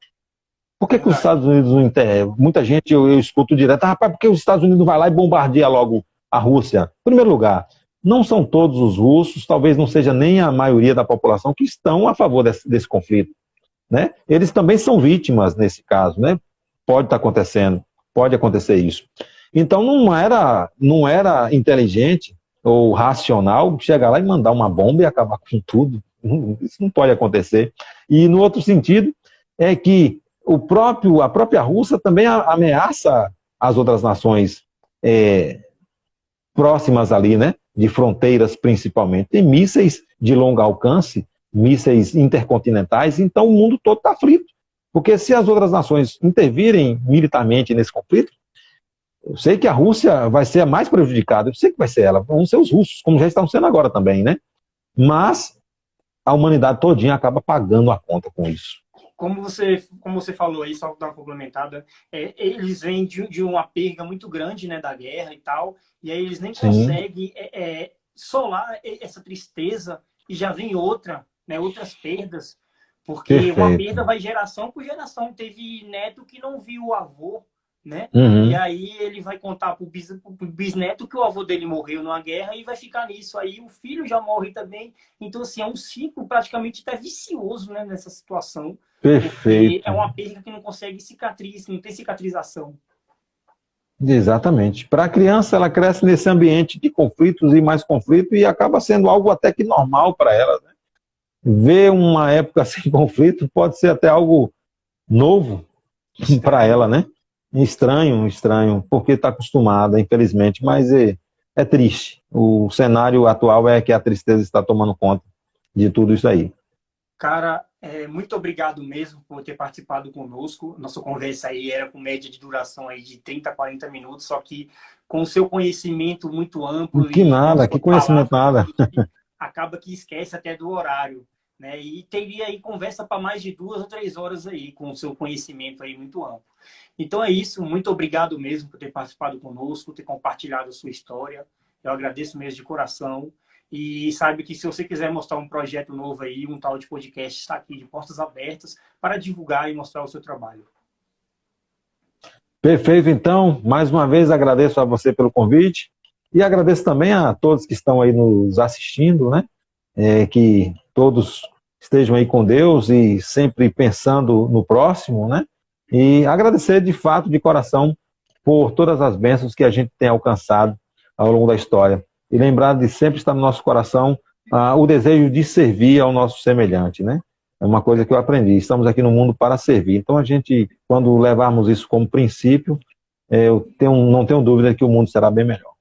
Por que os Estados Unidos não interessa? Muita gente eu escuto direto, rapaz, por que os Estados Unidos vai lá e bombardeia logo a Rússia? Em primeiro lugar, não são todos os russos, talvez não seja nem a maioria da população que estão a favor desse conflito, né? Eles também são vítimas nesse caso, né? Pode estar acontecendo, pode acontecer isso. Então não era inteligente ou racional chegar lá e mandar uma bomba e acabar com tudo. Isso não pode acontecer. E no outro sentido é que a própria Rússia também ameaça as outras nações próximas ali, né, de fronteiras principalmente. Tem mísseis de longo alcance, mísseis intercontinentais, então o mundo todo está aflito. Porque se as outras nações intervirem militarmente nesse conflito, Eu sei que a Rússia vai ser a mais prejudicada, eu sei que vai ser ela, vão ser os russos, como já estão sendo agora também, né? Mas a humanidade todinha acaba pagando a conta com isso. Como você falou aí, só dar uma complementada, eles vêm de uma perda muito grande, né, da guerra e tal, e aí eles nem Sim, conseguem solar essa tristeza e já vem outra, né, outras perdas, porque uma perda perfeito. vai geração por geração. Teve neto que não viu o avô, né? E Uhum, aí ele vai contar pro bisneto que o avô dele morreu numa guerra e vai ficar nisso. Aí o filho já morre também. Então, assim, é um ciclo praticamente até vicioso, né, nessa situação, porque é perfeito. uma perda que não consegue cicatriz, não tem cicatrização. Exatamente. Para a criança, ela cresce nesse ambiente de conflitos e mais conflito e acaba sendo algo até que normal para ela, né? Ver uma época sem conflito pode ser até algo novo para ela, Estranho. né? Estranho, estranho, porque está acostumada, infelizmente, mas é triste. O cenário atual é que a tristeza está tomando conta de tudo isso aí. Cara, muito obrigado mesmo por ter participado conosco. Nossa conversa aí era com média de duração aí de 30 a 40 minutos, só que com o seu conhecimento muito amplo Que e com as nada, que suas conhecimento palavras, a nada. gente acaba que esquece até do horário, né? E teria aí conversa para mais de 2 ou 3 horas aí, com o seu conhecimento aí muito amplo. Então é isso, muito obrigado mesmo por ter participado conosco, ter compartilhado a sua história. Eu agradeço mesmo de coração. E sabe que se você quiser mostrar um projeto novo aí, um tal de podcast está aqui de portas abertas para divulgar e mostrar o seu trabalho. Perfeito, então, mais uma vez agradeço a você pelo convite e agradeço também a todos que estão aí nos assistindo, né? Que todos estejam aí com Deus e sempre pensando no próximo, né? E agradecer de fato, de coração, por todas as bênçãos que a gente tem alcançado ao longo da história. E lembrar de sempre estar no nosso coração o desejo de servir ao nosso semelhante, né? É uma coisa que eu aprendi. Estamos aqui no mundo para servir. Então, a gente, quando levarmos isso como princípio, não tenho dúvida que o mundo será bem melhor.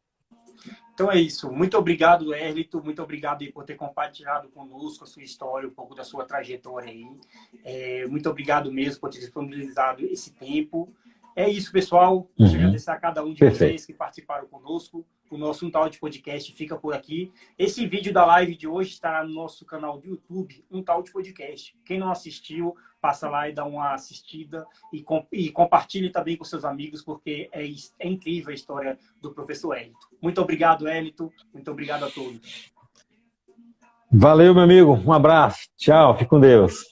Então é isso. Muito obrigado, Erlito. Muito obrigado aí por ter compartilhado conosco a sua história, um pouco da sua trajetória aí. Muito obrigado mesmo por ter disponibilizado esse tempo. É isso, pessoal. Deixa eu Uhum. agradecer a cada um de Perfeito. vocês que participaram conosco. O nosso Um Tal de Podcast fica por aqui. Esse vídeo da live de hoje está no nosso canal do YouTube, Um Tal de Podcast. Quem não assistiu, passa lá e dá uma assistida e compartilhe também com seus amigos, porque é incrível a história do professor Hélito. Muito obrigado, Hélito. Muito obrigado a todos. Valeu, meu amigo. Um abraço. Tchau. Fique com Deus.